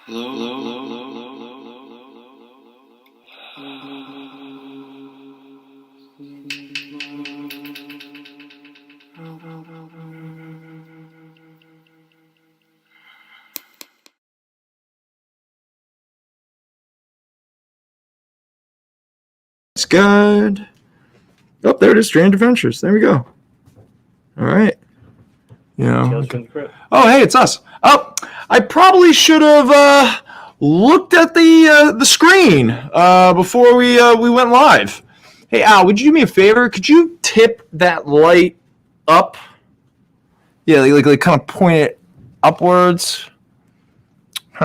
It's good. Oh, there it is. Strange Adventures. There we go. All right. Oh, hey, it's us. Oh, I probably should have looked at the screen before we went live. Hey, Al, would you do me a favor? Could you tip that light up? Yeah, like kind of point it upwards. It's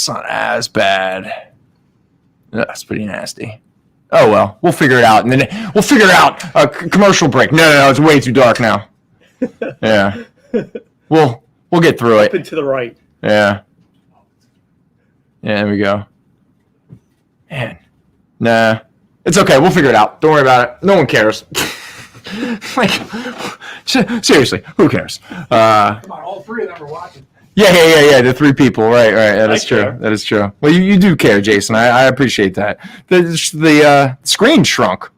not as bad. That's pretty nasty. Oh, well, we'll figure it out. And then we'll figure it out. Commercial break. No, it's way too dark now. Yeah. We'll get through it. Up and to the right. Yeah. Yeah, there we go. Man. Nah. It's okay. We'll figure it out. Don't worry about it. No one cares. Like, seriously, who cares? Come on, all three of them are watching. Yeah. The three people, right. That is true. That is true. Well, you do care, Jason. I appreciate that. The screen shrunk.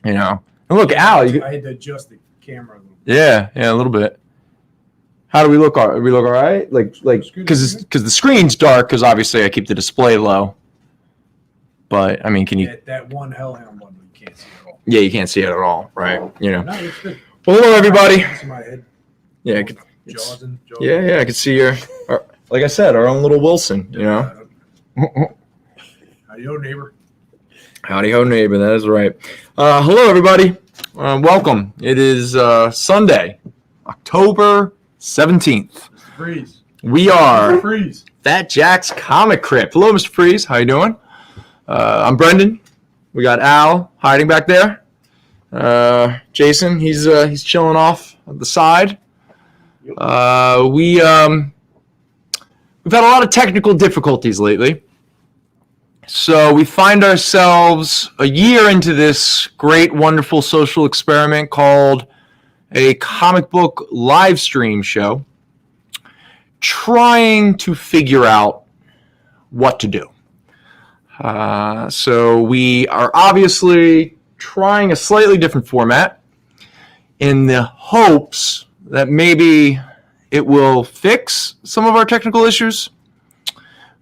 And look, Al. I had to adjust the camera a little bit. Yeah, a little bit. How do we look? We look all right? Like because the screen's dark. Because obviously I keep the display low. But I mean, can you? That one Hellhound one, you can't see at all. Yeah, you can't see it at all, right? No, it's good. Well, hello everybody. My head. Yeah. Jaws. Yeah, I can see like I said, our own little Wilson, Howdy ho, neighbor. Howdy ho, neighbor, that is right. Hello, everybody. Welcome. It is Sunday, October 17th. Mr. Freeze. We are Freeze. Fat Jack's Comicrypt. Hello, Mr. Freeze. How you doing? I'm Brendan. We got Al hiding back there. Jason, he's chilling off at the side. We've had a lot of technical difficulties lately, so we find ourselves a year into this great, wonderful social experiment called a comic book live stream show, trying to figure out what to do. So we are obviously trying a slightly different format in the hopes that maybe it will fix some of our technical issues.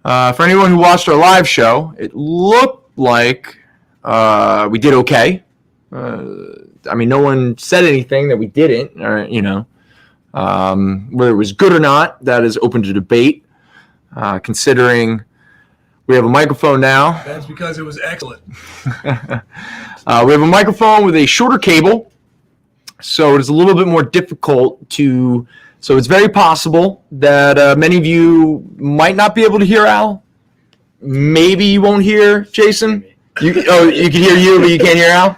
For anyone who watched our live show, it looked like we did okay. I mean, no one said anything that we didn't, or, whether it was good or not, that is open to debate, considering we have a microphone now. That's because it was excellent. We have a microphone with a shorter cable. So it's a little bit more difficult so it's very possible that many of you might not be able to hear Al. Maybe you won't hear Jason. You can hear you, but you can't hear Al?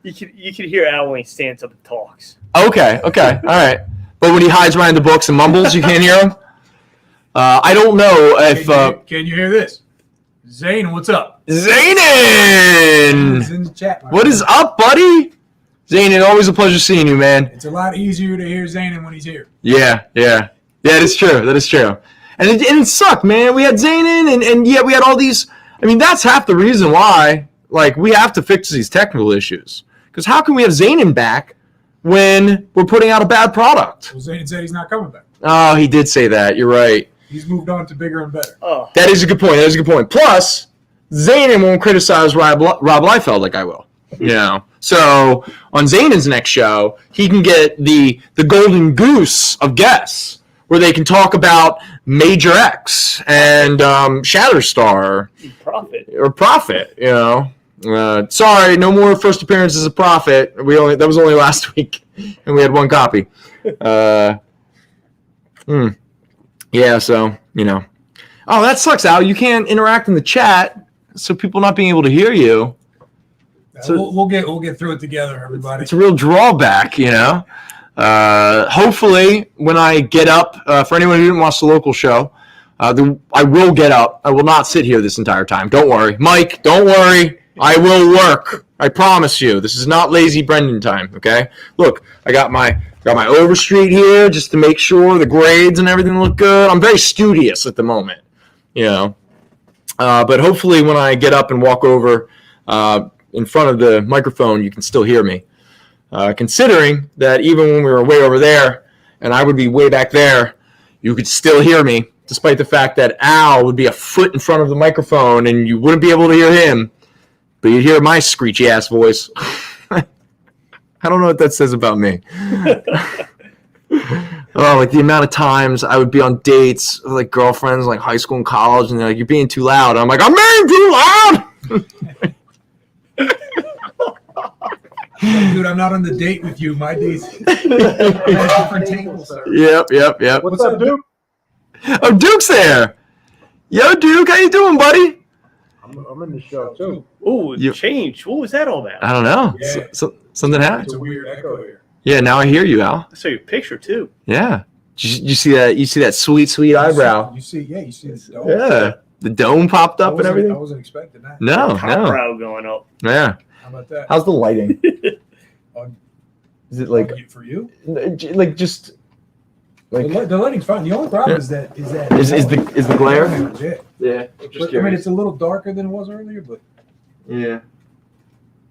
You can hear Al when he stands up and talks. Okay, all right. But when he hides behind the books and mumbles, you can't hear him? I don't know if... Can you hear this? Zane, what's up? Zane! He's in the chat. What is up, buddy? Zane, it's always a pleasure seeing you, man. It's a lot easier to hear Zane when he's here. Yeah, that is true. And it sucked, man. We had Zane in, and yet we had all these. I mean, that's half the reason why, we have to fix these technical issues. Because how can we have Zane in back when we're putting out a bad product? Well, Zane said he's not coming back. Oh, he did say that. You're right. He's moved on to bigger and better. Oh. That is a good point. Plus, Zane won't criticize Rob Liefeld like I will. So on Zane's next show, he can get the golden goose of guests, where they can talk about Major X and Shatterstar or Prophet. Sorry, no more first appearances of Prophet. That was only last week, and we had one copy. Yeah, so Oh, that sucks, Al. You can't interact in the chat, so people not being able to hear you. So we'll get through it together, everybody. It's a real drawback, Hopefully, when I get up, for anyone who didn't watch the local show, I will get up. I will not sit here this entire time. Don't worry. Mike, don't worry. I will work. I promise you. This is not lazy Brendan time, okay? Look, I got my Got my Overstreet here just to make sure the grades and everything look good. I'm very studious at the moment, but hopefully when I get up and walk over in front of the microphone, you can still hear me. Considering that even when we were way over there and I would be way back there, you could still hear me, despite the fact that Al would be a foot in front of the microphone and you wouldn't be able to hear him, but you'd hear my screechy-ass voice. I don't know what that says about me. Like the amount of times I would be on dates with like girlfriends, like high school and college, and they're like, "You're being too loud." I'm like, "I'm being too loud." Dude, I'm not on the date with you. My date's at a different table, sir. Yep. What's up, Duke? Oh, Duke's there. Yo, Duke, how you doing, buddy? I'm in the show too. Oh, it changed. What was that all about? I don't know. Yeah. Something happened. It's a weird echo here. Yeah, now I hear you, Al. I saw your picture too. Yeah. You see that? You see that sweet eyebrow? You see the dome. Yeah. The dome popped up and everything. I wasn't expecting that. No. Brow going up. Yeah. How about that? How's the lighting? Is it like for you? Like just like The lighting's fine. The only problem is the glare? Yeah. Yeah. But, I mean, it's a little darker than it was earlier, but yeah.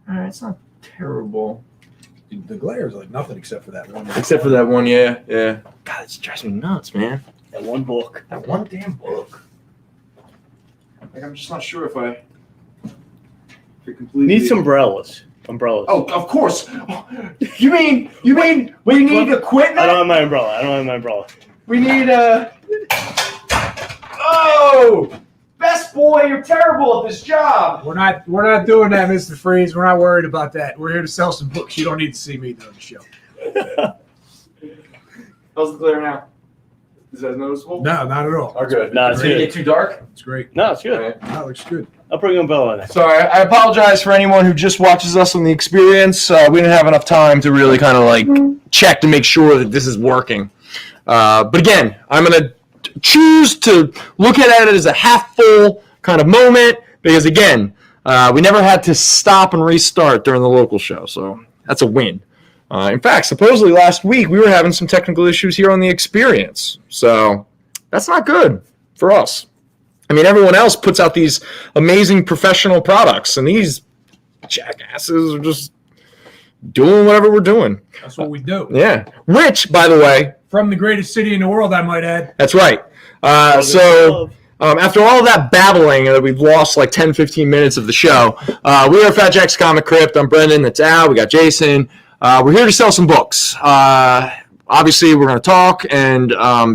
All right, it's not terrible. the glare is like nothing except for that one. Except for that one, yeah. God, it drives me nuts, man. That one book. That one damn book. Like, I'm just not sure if I completely Need some umbrellas. Oh, of course. You mean we need equipment? I don't have my umbrella. We need Oh, best boy, you're terrible at this job. We're not doing that, Mr. Freeze. We're not worried about that. We're here to sell some books. You don't need to see me doing the show. How's the glare now? Is that noticeable? No, not at all. Oh, good. No, it's Did it good. get too dark? It's great. No, it's good. Right. No, it looks good. I'll put an umbrella in there. Sorry, I apologize for anyone who just watches us on the experience. We didn't have enough time to really kind of like check to make sure that this is working. But again, I'm going to choose to look at it as a half full kind of moment because, again, we never had to stop and restart during the local show. So that's a win. In fact, supposedly last week we were having some technical issues here on the experience. So that's not good for us. I mean, everyone else puts out these amazing professional products, and these jackasses are just doing whatever we're doing. That's what we do. Yeah. Which, by the way, From the greatest city in the world, I might add. that's right. After all that babbling that we've lost like 10, 15 minutes of the show, we are Fat Jack's Comicrypt. I'm Brendan. That's Al. We got Jason. We're here to sell some books. Obviously, we're going to talk and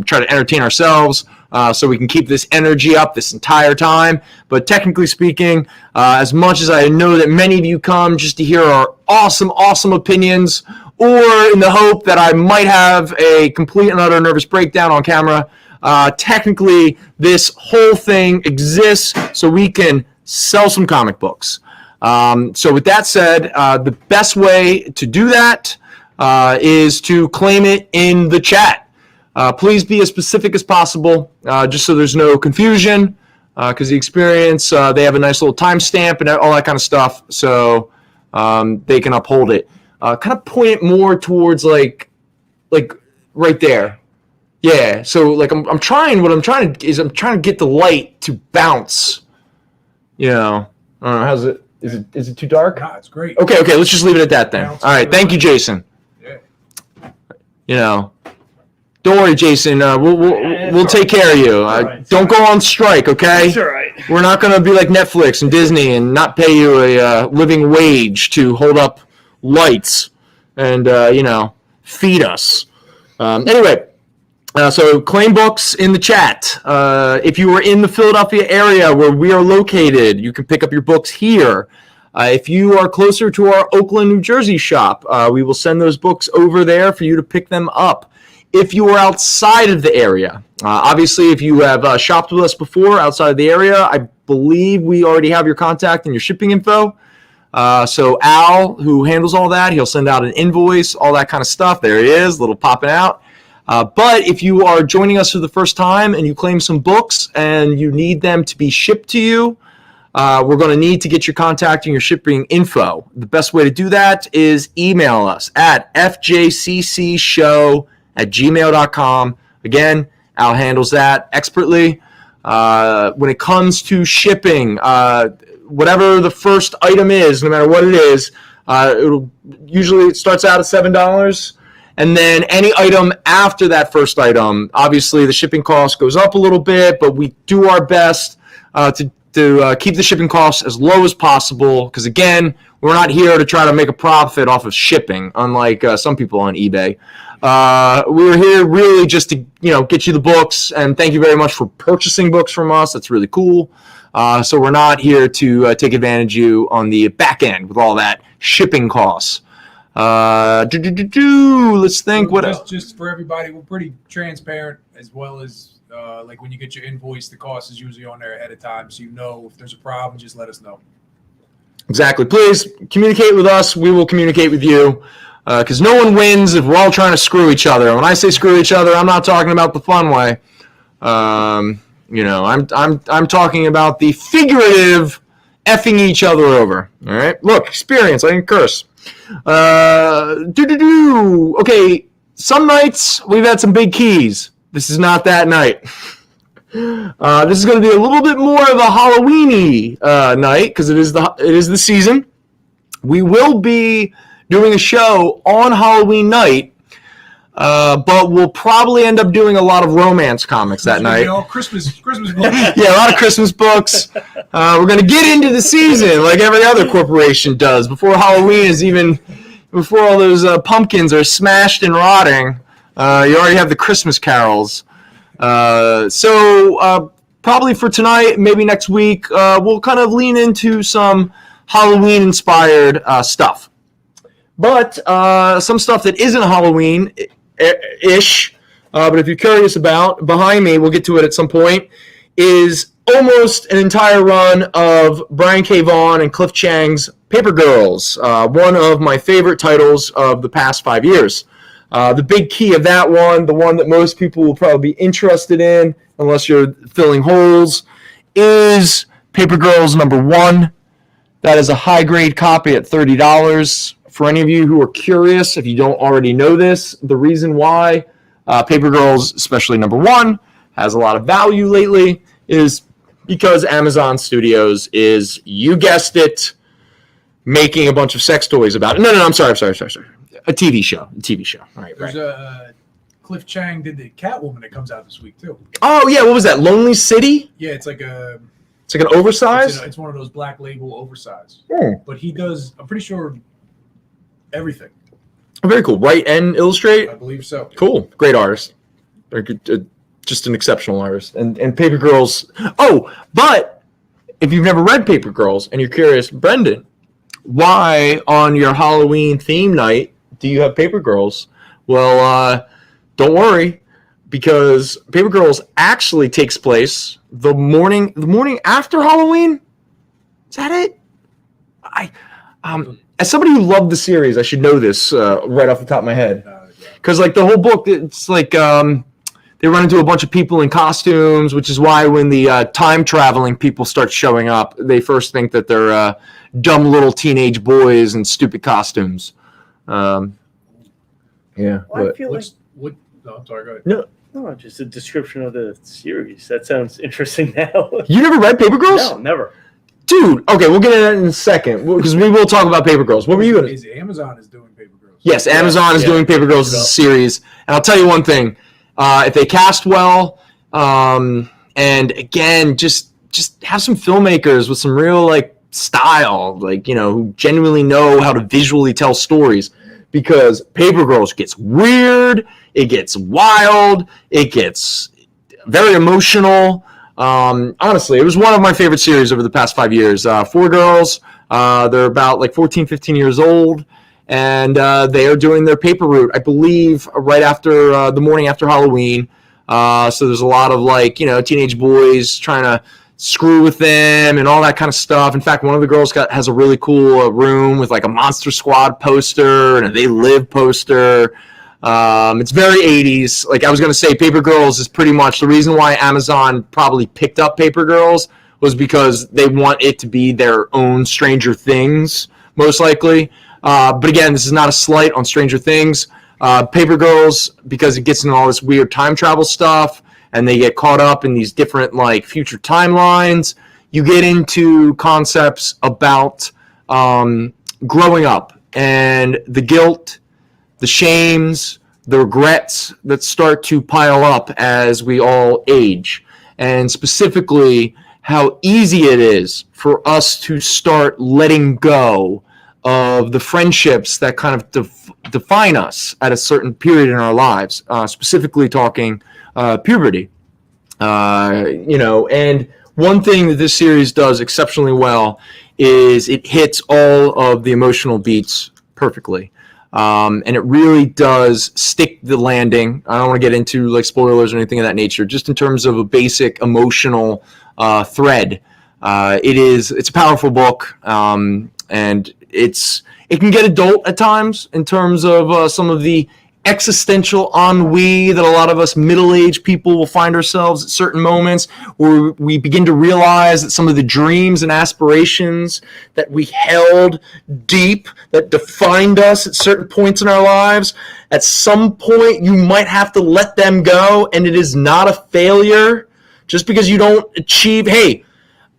try to entertain ourselves so we can keep this energy up this entire time. But technically speaking, as much as I know that many of you come just to hear our awesome opinions, or in the hope that I might have a complete and utter nervous breakdown on camera, technically this whole thing exists so we can sell some comic books. So with that said, the best way to do that is to claim it in the chat. Please be as specific as possible, just so there's no confusion, because the experience, they have a nice little timestamp and all that kind of stuff, so they can uphold it. Kind of point it more towards like right there. Yeah, so like I'm trying to get the light to bounce. I don't know, how's it? Is it too dark? Nah, it's great. Okay, let's just leave it at that then. All right, thank you, Jason. Yeah. Don't worry, Jason. We'll take care of you. Don't go on strike, okay? It's all right. We're not going to be like Netflix and Disney and not pay you a living wage to hold up lights and feed us. Anyway, so claim books in the chat. If you are in the Philadelphia area where we are located, you can pick up your books here. If you are closer to our Oakland, New Jersey shop, we will send those books over there for you to pick them up. If you are outside of the area, obviously if you have shopped with us before outside of the area, I believe we already have your contact and your shipping info. So Al, who handles all that, he'll send out an invoice, all that kind of stuff. There he is, little popping out. But if you are joining us for the first time and you claim some books and you need them to be shipped to you, we're going to need to get your contact and your shipping info. The best way to do that is email us at fjccshow@gmail.com. Again, Al handles that expertly. When it comes to shipping, whatever the first item is, no matter what it is, it starts out at $7. And then any item after that first item, obviously the shipping cost goes up a little bit, but we do our best to keep the shipping costs as low as possible. Because again, we're not here to try to make a profit off of shipping, unlike some people on eBay. We're here really just to get you the books, and thank you very much for purchasing books from us. That's really cool. So we're not here to take advantage of you on the back end with all that shipping costs. Let's think. What else? Just for everybody, we're pretty transparent, as well as like when you get your invoice, the cost is usually on there ahead of time, so if there's a problem, just let us know. Exactly. Please communicate with us. We will communicate with you, because no one wins if we're all trying to screw each other. And when I say screw each other, I'm not talking about the fun way. I'm talking about the figurative effing each other over. All right. Look, experience. I didn't curse. Okay, some nights we've had some big keys. This is not that night. This is going to be a little bit more of a Halloween-y night, because it is the season. We will be doing a show on Halloween night, but we'll probably end up doing a lot of romance comics that night. Christmas books. Yeah, a lot of Christmas books. We're going to get into the season like every other corporation does before Halloween before all those pumpkins are smashed and rotting. You already have the Christmas carols. So probably for tonight, maybe next week, we'll kind of lean into some Halloween-inspired stuff. But some stuff that isn't Halloween-ish, but if you're curious about, behind me, we'll get to it at some point, is almost an entire run of Brian K. Vaughan and Cliff Chang's Paper Girls, one of my favorite titles of the past 5 years. The big key of that one, the one that most people will probably be interested in, unless you're filling holes, is Paper Girls #1. That is a high-grade copy at $30. For any of you who are curious, if you don't already know this, the reason why Paper Girls, especially #1, has a lot of value lately is because Amazon Studios is, you guessed it, making a bunch of sex toys about it. No, I'm sorry. A TV show. All right, There's Cliff Chang did the Catwoman that comes out this week too. Oh yeah, what was that? Lonely City? Yeah, it's like an oversized. It's one of those Black Label oversized. Hmm. But he does, I'm pretty sure, everything. Very cool. Write and illustrate. I believe so. Cool. Great artist. Just an exceptional artist. And Paper Girls. Oh, but if you've never read Paper Girls and you're curious, Brendan, why on your Halloween theme night do you have Paper Girls? Well, don't worry, because Paper Girls actually takes place the morning after Halloween. Is that it? As somebody who loved the series, I should know this right off the top of my head, because like the whole book, it's like they run into a bunch of people in costumes, which is why when the time traveling people start showing up, they first think that they're dumb little teenage boys in stupid costumes. Yeah. Well, I feel like no, I'm sorry, go ahead. no, just a description of the series. That sounds interesting now. You never read Paper Girls? No, never. Dude, okay, we'll get into that in a second, because we will talk about Paper Girls. What were you going to say? Amazon is doing Paper Girls. Yes, Amazon is doing Paper Girls as a series. And I'll tell you one thing. If they cast well, and again, just have some filmmakers with some real like style, like, who genuinely know how to visually tell stories, because Paper Girls gets weird, it gets wild, it gets very emotional. Honestly, it was one of my favorite series over the past 5 years. 4 girls, they're about like 14, 15 years old, and they are doing their paper route, I believe, right after the morning after Halloween. So there's a lot of like, teenage boys trying to screw with them and all that kind of stuff. In fact, one of the girls has a really cool room with like a Monster Squad poster and a They Live poster. It's very 80s. Like I was going to say, Paper Girls is pretty much the reason why Amazon probably picked up Paper Girls was because they want it to be their own Stranger Things, most likely. But again, this is not a slight on Stranger Things. Paper Girls, because it gets into all this weird time travel stuff, and they get caught up in these different like future timelines. You get into concepts about growing up and the guilt, the shames, the regrets that start to pile up as we all age, and specifically how easy it is for us to start letting go of the friendships that kind of define us at a certain period in our lives, specifically talking puberty. And one thing that this series does exceptionally well is it hits all of the emotional beats perfectly. And it really does stick the landing. I don't want to get into like spoilers or anything of that nature, just in terms of a basic emotional thread. It's a powerful book, and it can get adult at times in terms of some of the existential ennui that a lot of us middle-aged people will find ourselves at certain moments, where we begin to realize that some of the dreams and aspirations that we held deep, that defined us at certain points in our lives, at some point you might have to let them go, and it is not a failure just because you don't achieve. Hey,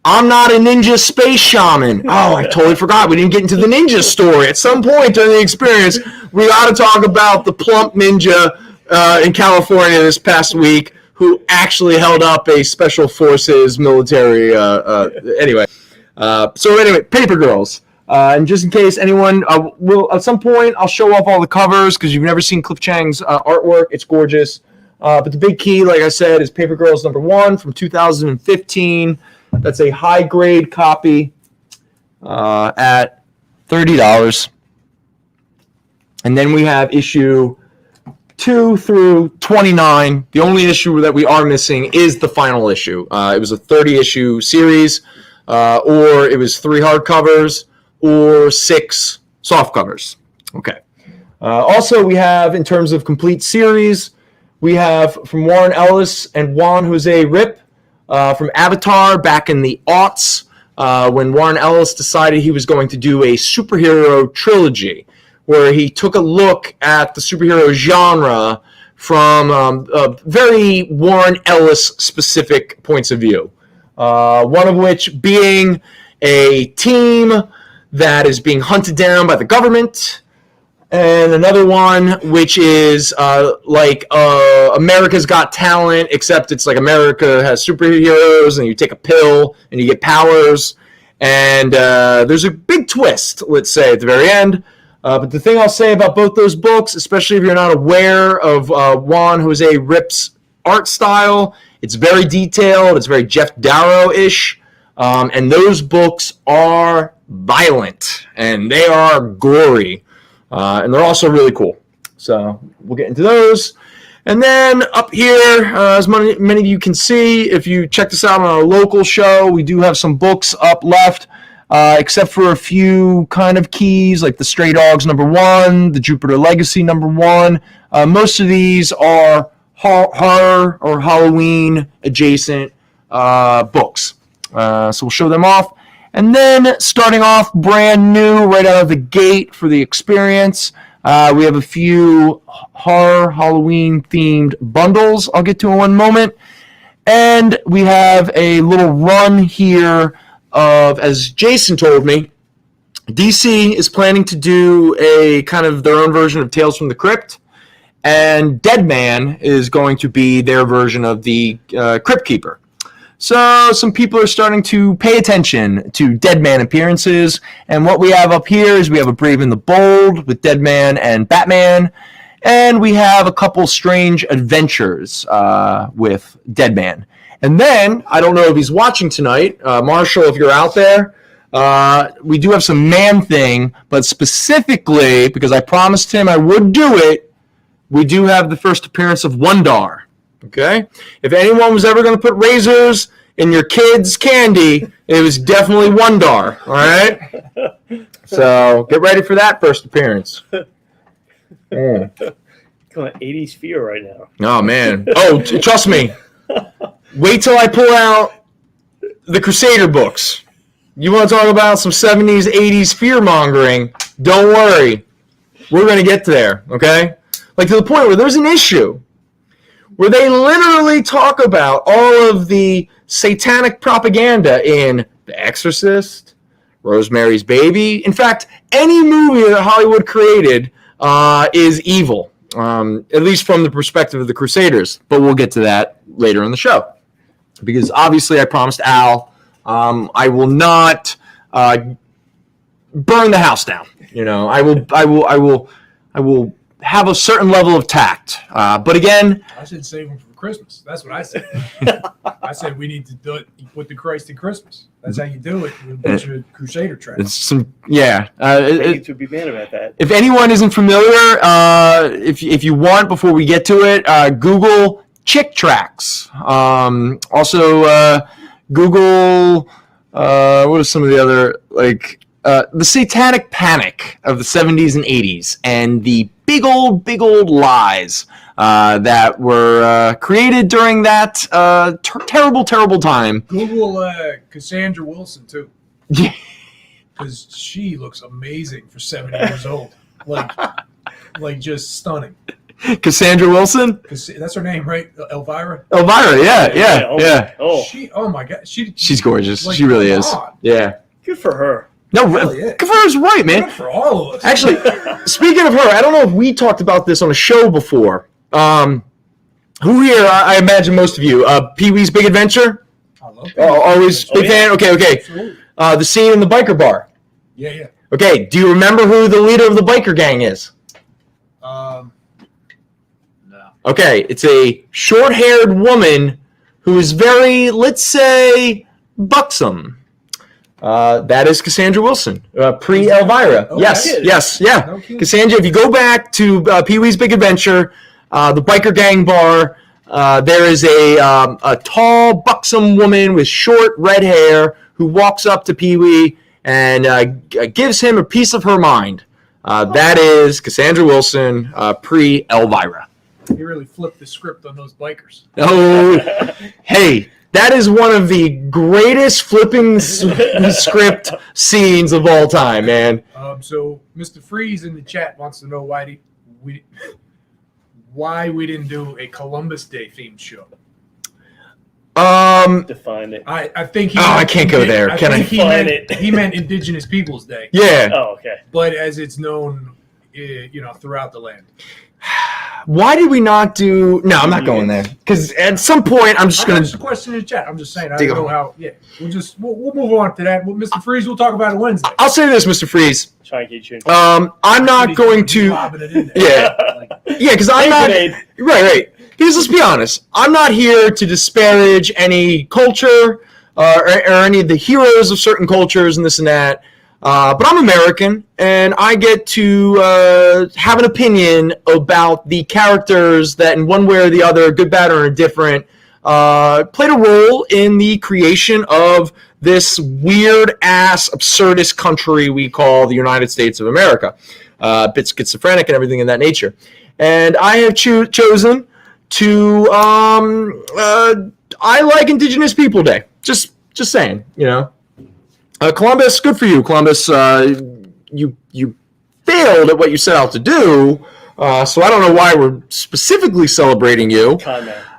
I'm not a ninja space shaman. Oh, I totally forgot. We didn't get into the ninja story. At some point during the experience, we got to talk about the plump ninja in California this past week who actually held up a special forces military. Anyway, Paper Girls. And just in case anyone will, at some point, I'll show off all the covers because you've never seen Cliff Chang's artwork. It's gorgeous. But the big key, like I said, is Paper Girls #1 from 2015. That's a high-grade copy at $30. And then we have issue 2 through 29. The only issue that we are missing is the final issue. It was a 30-issue series, or it was 3 hardcovers, or 6 softcovers. Okay. Also, we have, in terms of complete series, we have from Warren Ellis and Juan Jose Rip, from Avatar back in the aughts, when Warren Ellis decided he was going to do a superhero trilogy, where he took a look at the superhero genre from very Warren Ellis specific points of view. One of which being a team that is being hunted down by the government, and another one which is America's Got Talent, except it's like America has superheroes and you take a pill and you get powers. And there's a big twist, let's say, at the very end. But the thing I'll say about both those books, especially if you're not aware of Juan Jose Rip's art style, it's very detailed. It's very Jeff Darrow-ish. And those books are violent and they are gory. And they're also really cool. So we'll get into those. And then up here, as many of you can see, if you check this out on our local show, we do have some books up left, except for a few kind of keys, like the Stray Dogs #1, the Jupiter Legacy #1. Most of these are horror or Halloween adjacent books. So we'll show them off. And then starting off brand new right out of the gate for the experience, we have a few horror Halloween themed bundles I'll get to in one moment. And we have a little run here of, as Jason told me, DC is planning to do a kind of their own version of Tales from the Crypt, and Deadman is going to be their version of the Crypt Keeper. So some people are starting to pay attention to Deadman appearances, and what we have up here is we have a Brave and the Bold with Deadman and Batman, and we have a couple strange adventures with Deadman. And then, I don't know if he's watching tonight, Marshall, if you're out there, we do have some Man-Thing, but specifically, because I promised him I would do it, we do have the first appearance of Wondar. Okay? If anyone was ever going to put razors in your kids' candy, it was definitely Wondar. All right? So get ready for that first appearance. Kind of 80s fear right now. Oh, man. Oh, trust me. Wait till I pull out the Crusader books. You want to talk about some 70s, 80s fear-mongering? Don't worry. We're going to get there, okay? Like, to the point where there's an issue where they literally talk about all of the satanic propaganda in The Exorcist, Rosemary's Baby. In fact, any movie that Hollywood created is evil, at least from the perspective of the Crusaders. But we'll get to that later in the show. Because obviously I promised Al I will not burn the house down. You know, I will have a certain level of tact. But again, I should save them for Christmas. That's what I said. I said we need to do it. You put the Christ in Christmas. That's how you do it. You put your Crusader track. It's some yeah. Need to be mad about that. If anyone isn't familiar, if you want, before we get to it, Google chick tracks. Also, Google. What are some of the other the Satanic Panic of the 70s and 80s, and the big old lies that were created during that terrible time. Google Cassandra Wilson too. Yeah. Because she looks amazing for 70 years old. Like just stunning. Cassandra Wilson? That's her name, right? Elvira? Elvira, yeah. Oh my God. She's gorgeous. She really is. Yeah. Good for her. No, good for her's right, man. Good for all of us. Actually, speaking of her, I don't know if we talked about this on a show before. Who here, I imagine most of you, Pee-wee's Big Adventure? I love always big fan? Okay. Absolutely. The scene in the biker bar. Yeah. Okay, do you remember who the leader of the biker gang is? No. Okay, it's a short-haired woman who is very, let's say, buxom. That is Cassandra Wilson, pre-Elvira. Okay. Yes, yeah. No kidding. Cassandra, if you go back to Pee-wee's Big Adventure, the biker gang bar, there is a tall, buxom woman with short red hair who walks up to Pee-wee and gives him a piece of her mind. That is Cassandra Wilson, pre-Elvira. He really flipped the script on those bikers. Oh, hey, that is one of the greatest flipping script scenes of all time, man. So Mr. Freeze in the chat wants to know why we didn't do a Columbus Day themed show. Define it. I think he. I can't go there. He meant Indigenous Peoples Day. Yeah. Oh, okay. But as it's known, throughout the land. Why did we not do? No, I'm not going there because at some point I'm just going to question in the chat. I'm just saying. I Dig don't know how. Yeah, we'll move on to that. Well, Mr. Freeze, we'll talk about it Wednesday. I'll say this, Mr. Freeze. Try and keep you. I'm not going to. Yeah, because I'm not. Right. Because let's be honest, I'm not here to disparage any culture or any of the heroes of certain cultures and this and that. But I'm American, and I get to have an opinion about the characters that, in one way or the other, good, bad, or indifferent, played a role in the creation of this weird-ass, absurdist country we call the United States of America. A bit schizophrenic and everything of that nature. And I have chosen to I like Indigenous People Day. Just saying, Columbus, good for you, Columbus. You failed at what you set out to do, so I don't know why we're specifically celebrating you.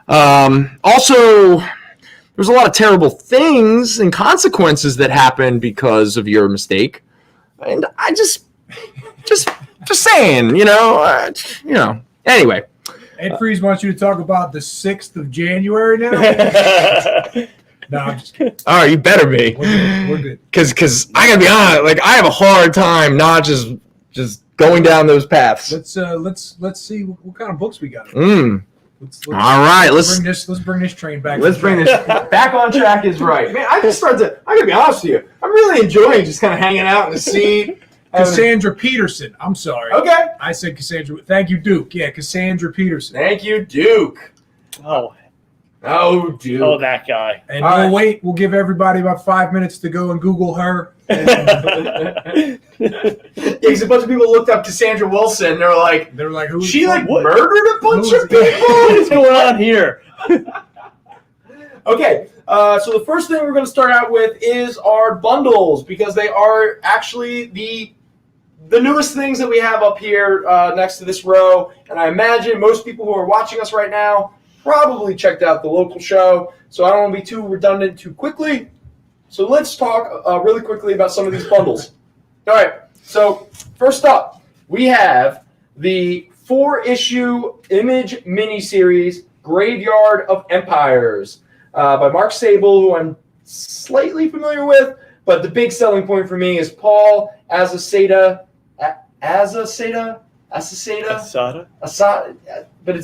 Also, there's a lot of terrible things and consequences that happened because of your mistake, and I just saying, Anyway. Ed Freeze wants you to talk about the 6th of January now. No, I'm just kidding. All right, you better be. We're good. Because I gotta be honest, I have a hard time not just going down those paths. Let's see what kind of books we got. All right, let's bring this train back. Let's bring this back on track. Is right, man. I gotta be honest with you. I'm really enjoying just kind of hanging out in the seat. Cassandra Peterson. I'm sorry. Okay. I said Cassandra. Thank you, Duke. Yeah, Cassandra Peterson. Thank you, Duke. Oh, Duke. Oh, that guy. And we'll wait. We'll give everybody about 5 minutes to go and Google her. Yeah, because a bunch of people looked up Cassandra Wilson. They're like, who? She murdered a bunch of people. What is going on here? Okay, so the first thing we're going to start out with is our bundles, because they are actually the newest things that we have up here next to this row. And I imagine most people who are watching us right now probably checked out the local show, so I don't want to be too redundant too quickly. So let's talk really quickly about some of these bundles. All right, so first up, we have the 4-issue Image miniseries, Graveyard of Empires, by Mark Sable, who I'm slightly familiar with, but the big selling point for me is Paul Azaceta, but it's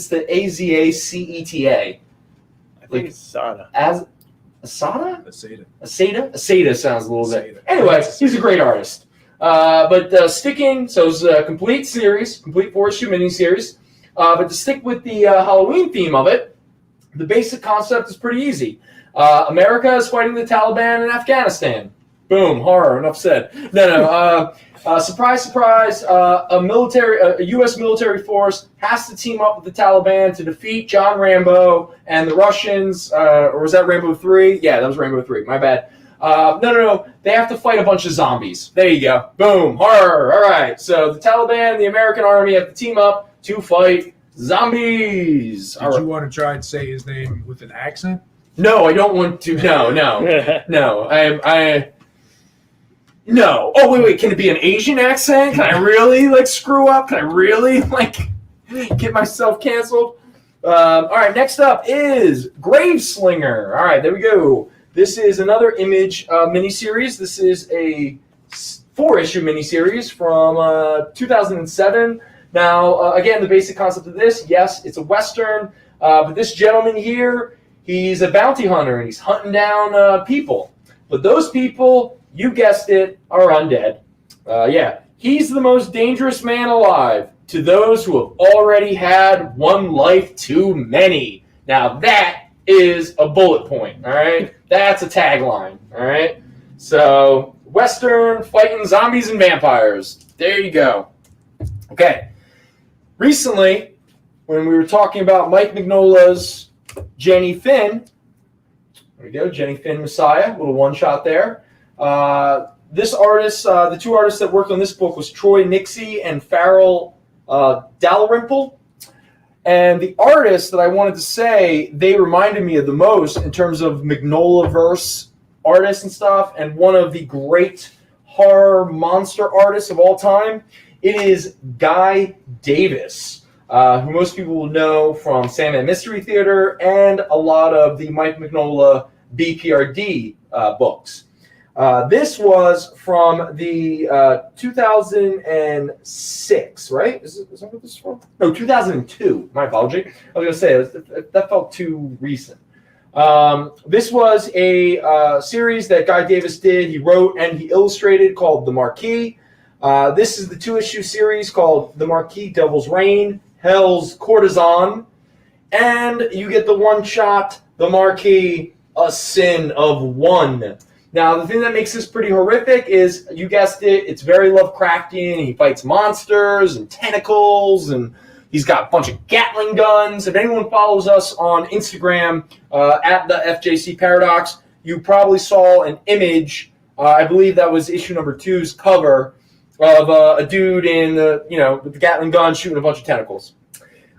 the Azaceta. I think it's Sada. Asada? Asada. Asada sounds a little bit. Asada. Anyway, he's a great artist. But sticking, so it's a complete series, complete 4-issue miniseries. But to stick with the Halloween theme of it, the basic concept is pretty easy. America is fighting the Taliban in Afghanistan. Boom, horror, enough said. No. Surprise, surprise, a U.S. military force has to team up with the Taliban to defeat John Rambo and the Russians, or was that Rambo 3? Yeah, that was Rambo 3, my bad. No, they have to fight a bunch of zombies. There you go. Boom, horror, all right. So the Taliban and the American army have to team up to fight zombies. Did you want to try and say his name with an accent? No, I don't want to. No. No. Oh, wait. Can it be an Asian accent? Can I really, screw up? Can I really, get myself canceled? All right, next up is Graveslinger. All right, there we go. This is another Image miniseries. This is a 4-issue miniseries from 2007. Now, again, the basic concept of this, yes, it's a Western, but this gentleman here, he's a bounty hunter, and he's hunting down people. But those people, you guessed it, are undead. He's the most dangerous man alive to those who have already had one life too many. Now that is a bullet point, all right? That's a tagline, all right? So, Western, fighting zombies and vampires. There you go. Okay. Recently, when we were talking about Mike Mignola's Jenny Finn, there we go, Jenny Finn Messiah, little one-shot there. This artist, the two artists that worked on this book was Troy Nixie and Farrell Dalrymple. And the artists that I wanted to say, they reminded me of the most in terms of Mignola-verse artists and stuff, and one of the great horror monster artists of all time. It is Guy Davis, who most people will know from Sandman Mystery Theater and a lot of the Mike Mignola BPRD books. This was from the 2006, right? Is that what this is from? No, 2002. My apology. I was going to say, that felt too recent. This was a series that Guy Davis did. He wrote and he illustrated, called The Marquis. This is the 2-issue series called The Marquis Devil's Reign, Hell's Courtesan. And you get the one-shot, The Marquis, A Sin of One. Now, the thing that makes this pretty horrific is, you guessed it, it's very Lovecraftian. He fights monsters and tentacles, and he's got a bunch of Gatling guns. If anyone follows us on Instagram, at the FJC Paradox, you probably saw an image, I believe that was issue number 2's cover, of a dude in with the Gatling gun shooting a bunch of tentacles.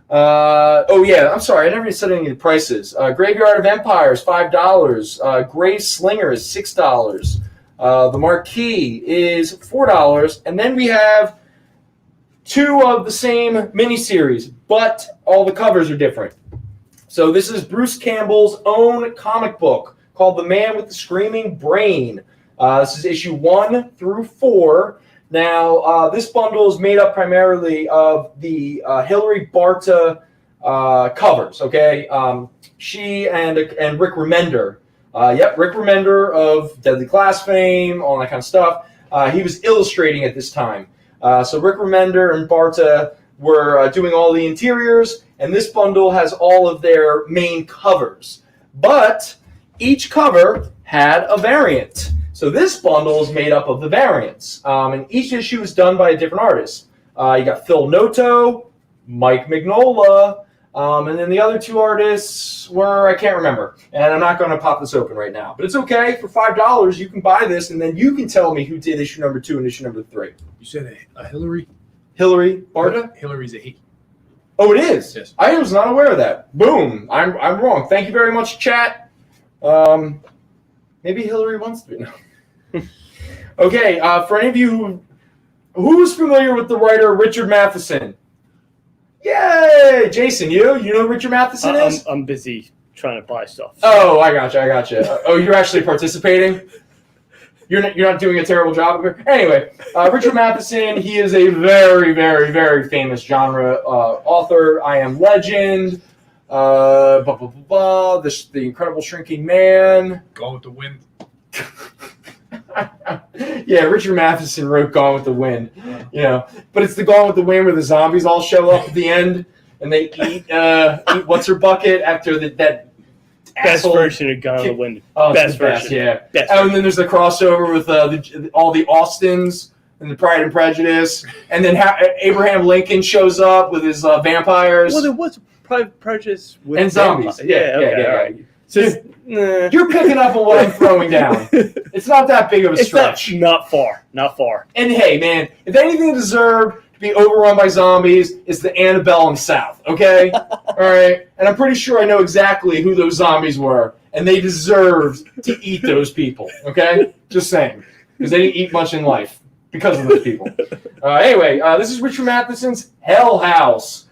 I'm sorry, I never even said any of the prices. Graveyard of Empires, $5. Graveslinger is $6. The Marquis is $4. And then we have 2 of the same miniseries, but all the covers are different. So this is Bruce Campbell's own comic book called The Man with the Screaming Brain. This is issue 1 through 4. Now, this bundle is made up primarily of the Hilary Barta covers, okay? She and Rick Remender. Rick Remender of Deadly Class fame, all that kind of stuff. He was illustrating at this time. So Rick Remender and Barta were doing all the interiors, and this bundle has all of their main covers. But each cover had a variant. So this bundle is made up of the variants, and each issue is done by a different artist. You got Phil Noto, Mike Mignola, And then the other two artists were, I can't remember. And I'm not going to pop this open right now. But it's okay. For $5, you can buy this, and then you can tell me who did issue number 2 and issue number 3. You said a Hillary? Hillary Barta? Hillary's a he. Oh, it is? Yes. I was not aware of that. Boom. I'm wrong. Thank you very much, chat. Maybe Hillary wants to be. No. Okay, for any of you who's familiar with the writer Richard Matheson? Yay! Jason, you know who Richard Matheson is? I'm busy trying to buy stuff. Oh, I gotcha. Oh, you're actually participating? You're not doing a terrible job of it? Anyway, Richard Matheson, he is a very, very, very famous genre author. I Am Legend, The Incredible Shrinking Man. Gone with the Wind. Yeah, Richard Matheson wrote Gone with the Wind, but it's the Gone with the Wind where the zombies all show up at the end and they eat what's her bucket after that best version of Gone with the Wind. Oh, best version, version. yeah. Best And then there's the crossover with all the Austins and the Pride and Prejudice, and then Abraham Lincoln shows up with his vampires. Well, there was Prejudice with and zombies. Yeah. All right. So you're picking up on what I'm throwing down. It's not that big of a stretch. Not far. And hey, man, if anything deserved to be overrun by zombies, it's the antebellum South, okay? All right? And I'm pretty sure I know exactly who those zombies were, and they deserved to eat those people, okay? Just saying. Because they didn't eat much in life because of those people. Anyway, this is Richard Matheson's Hell House.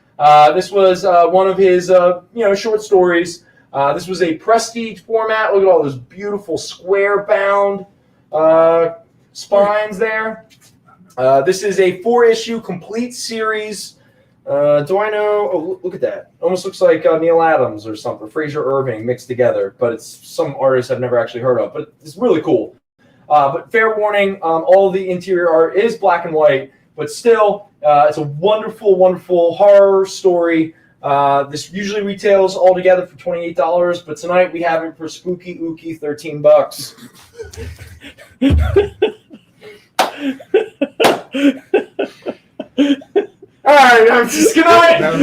This was one of his, short stories. This was a prestige format. Look at all those beautiful square-bound spines there. This is a 4-issue complete series. Do I know? Oh, look at that. Almost looks like Neil Adams or something, Fraser Irving mixed together, but it's some artists I've never actually heard of. But it's really cool. But fair warning, all the interior art is black and white, but still, it's a wonderful, wonderful horror story. This usually retails all together for $28, but tonight we have it for spooky ooky $13. All right, I'm just gonna.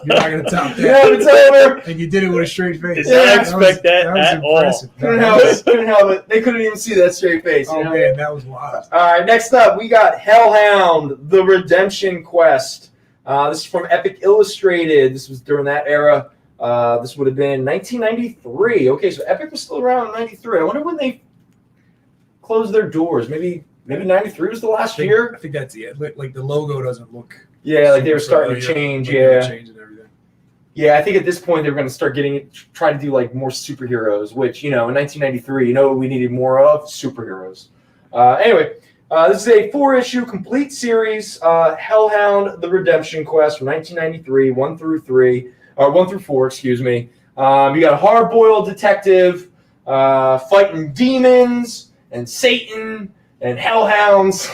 You're not gonna top that. Yeah, it's over. And you did it with a straight face. Did not expect that at all. impressive. Couldn't help it. They couldn't even see that straight face. Oh man, that was wild. All right, next up we got Hellhound: The Redemption Quest. This is from Epic Illustrated. This was during that era. This would have been 1993. Okay, so Epic was still around in 93. I wonder when they closed their doors. Maybe 93 was the last year. I think that's it. Like the logo doesn't look. Yeah, like they were starting to change. Yeah. Change and everything. Yeah, I think at this point they were going to start try to do like more superheroes, which, in 1993, what we needed more of? Superheroes. Anyway, this is a 4-issue complete series, Hellhound: The Redemption Quest from 1993, 1 through 4, excuse me. You got a hard-boiled detective fighting demons and Satan and hellhounds.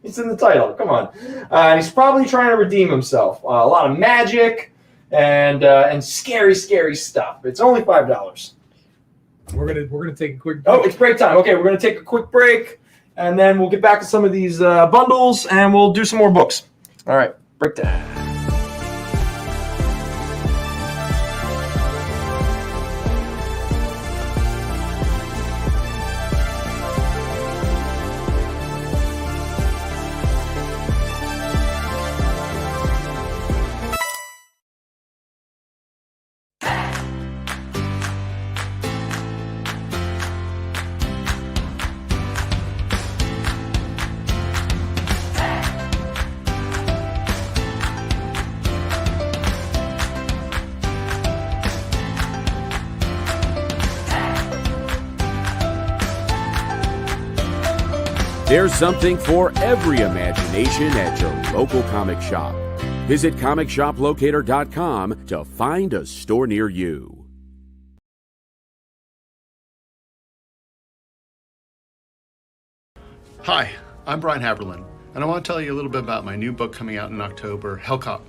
It's in the title. Come on. And he's probably trying to redeem himself. A lot of magic and scary, scary stuff. It's only $5. We're gonna take a quick break. Oh, it's break time. Okay, we're gonna take a quick break, and then we'll get back to some of these bundles, and we'll do some more books. All right, break time. There's something for every imagination at your local comic shop. Visit ComicShopLocator.com to find a store near you. Hi, I'm Brian Haberlin, and I want to tell you a little bit about my new book coming out in October, Hellcop.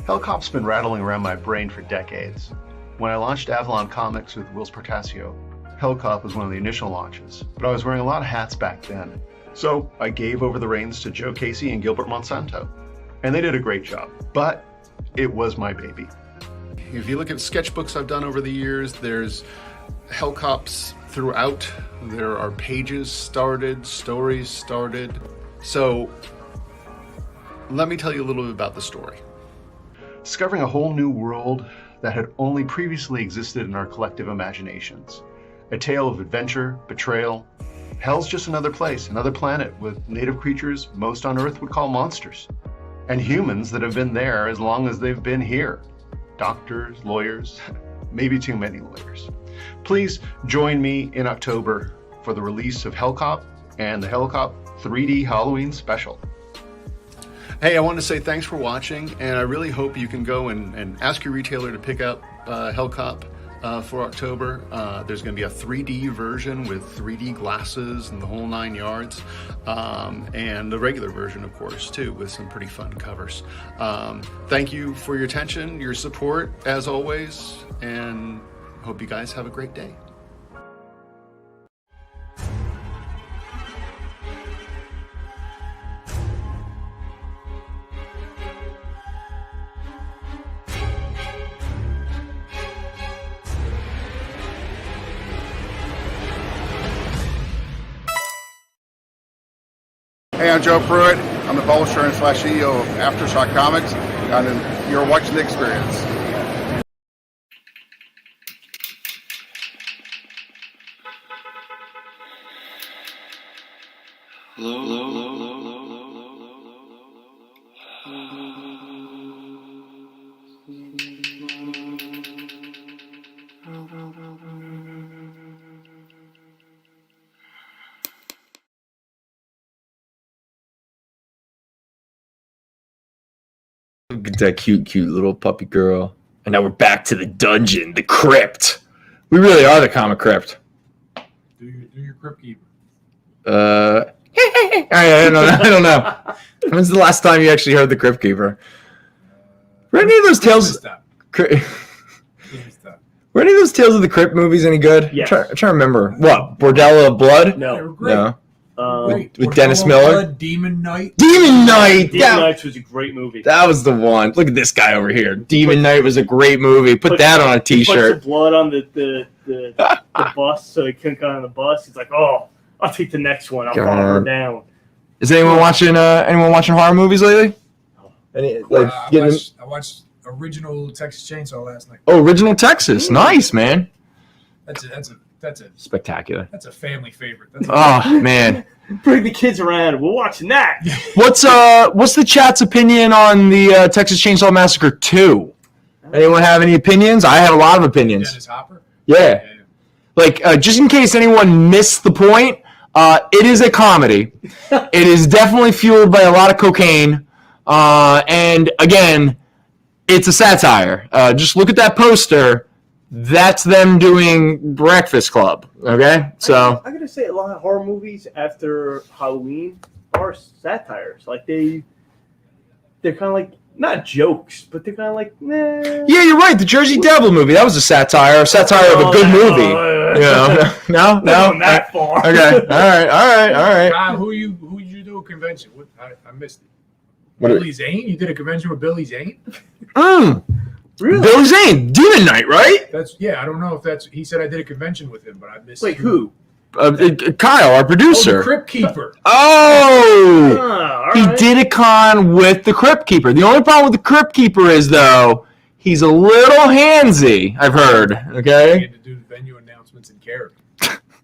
Hellcop's been rattling around my brain for decades. When I launched Avalon Comics with Whilce Portacio, Hellcop was one of the initial launches, but I was wearing a lot of hats back then. So I gave over the reins to Joe Casey and Gilbert Monsanto, and they did a great job. But it was my baby. If you look at sketchbooks I've done over the years, there's Hellcops throughout. There are pages started, stories started. So let me tell you a little bit about the story. Discovering a whole new world that had only previously existed in our collective imaginations. A tale of adventure, betrayal. Hell's just another place, another planet with native creatures most on Earth would call monsters. And humans that have been there as long as they've been here. Doctors, lawyers, maybe too many lawyers. Please join me in October for the release of Hellcop and the Hellcop 3D Halloween special. Hey, I want to say thanks for watching, and I really hope you can go and ask your retailer to pick up Hellcop for October. There's going to be a 3D version with 3D glasses and the whole 9 yards, and the regular version, of course, too, with some pretty fun covers. Thank you for your attention, your support, as always, and hope you guys have a great day. Hey, I'm Joe Pruitt. I'm the publisher and /CEO of Aftershock Comics, and you're watching The Experience. Look at that cute little puppy girl. And now we're back to the dungeon, the crypt. We really are the comic crypt. Do your crypt keeper. I don't know. When's the last time you actually heard the crypt keeper? Were any of those tales? Were any of those Tales of the Crypt movies any good? Yes. I'm trying to remember. What? Bordello of Blood? They No. were great. No. Great. With Dennis Bordello Miller? Blood, Demon Knight. Demon Knight! Demon Knights was a great movie. That was the one. Look at this guy over here. Demon Knight was a great movie. Put that on a He puts t-shirt. the blood on the bus so he couldn't get on the bus. He's like, oh, I'll take the next one. I'll calm her down. Is anyone watching horror movies lately? Any, like, I watched original Texas Chainsaw last night. Oh, Original Texas. Nice, man. That's a Spectacular. That's a family favorite. That's Oh, man. Bring the kids around. We're watching that. What's the chat's opinion on the Texas Chainsaw Massacre 2? Anyone have any opinions? I had a lot of opinions. Dennis Hopper. Yeah. Like, just in case anyone missed the point, it is a comedy. It is definitely fueled by a lot of cocaine. And, again, it's a satire. Just look at that poster. That's them doing Breakfast Club. Okay? So I gotta say, a lot of horror movies after Halloween are satires. Like, they're kind of like, not jokes, but they're kind of like, nah. yeah, you're right. The Jersey Devil movie, that was a satire of a good movie. No? Not that far. Okay. All right. Kyle, who you do a convention with? I missed it. What Billy Zane? You did a convention with Billy Zane? Really? Billy Zane, Demon Knight, right? I don't know if that's. He said I did a convention with him, but I missed. Wait, who? Kyle, our Oh, producer. the Crypt Keeper. Oh! All He right. did a con with the Crypt Keeper. The only problem with the Crypt Keeper is, though, he's a little handsy, I've heard. I Okay? had to do the venue announcements in character.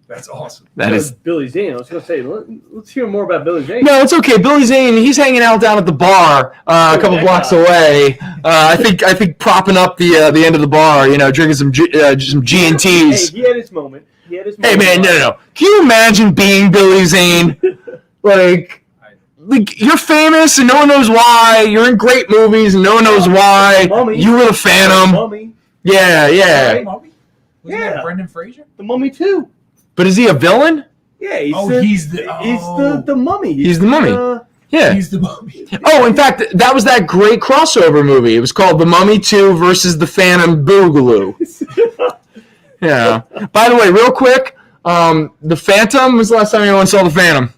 That's awesome. That is. Billy Zane. I was gonna say, let's hear more about Billy Zane. No, it's okay. Billy Zane, he's hanging out down at the bar a couple blocks away. I think propping up the end of the bar, drinking some G&Ts. Hey, he had his moment. Hey, man, no. Can you imagine being Billy Zane? Like, you're famous and no one knows why. You're in great movies and no one knows why. Mummy. You were the Phantom. Mummy. Yeah. The Mummy? Wasn't Yeah. that Brendan Fraser? The Mummy too. But is he a villain? Yeah, He's the mummy. He's the mummy. Yeah. He's the Mummy. Oh, in fact, that was that great crossover movie. It was called The Mummy 2 versus The Phantom Boogaloo. Yeah. By the way, real quick, The Phantom, was the last time anyone saw The Phantom?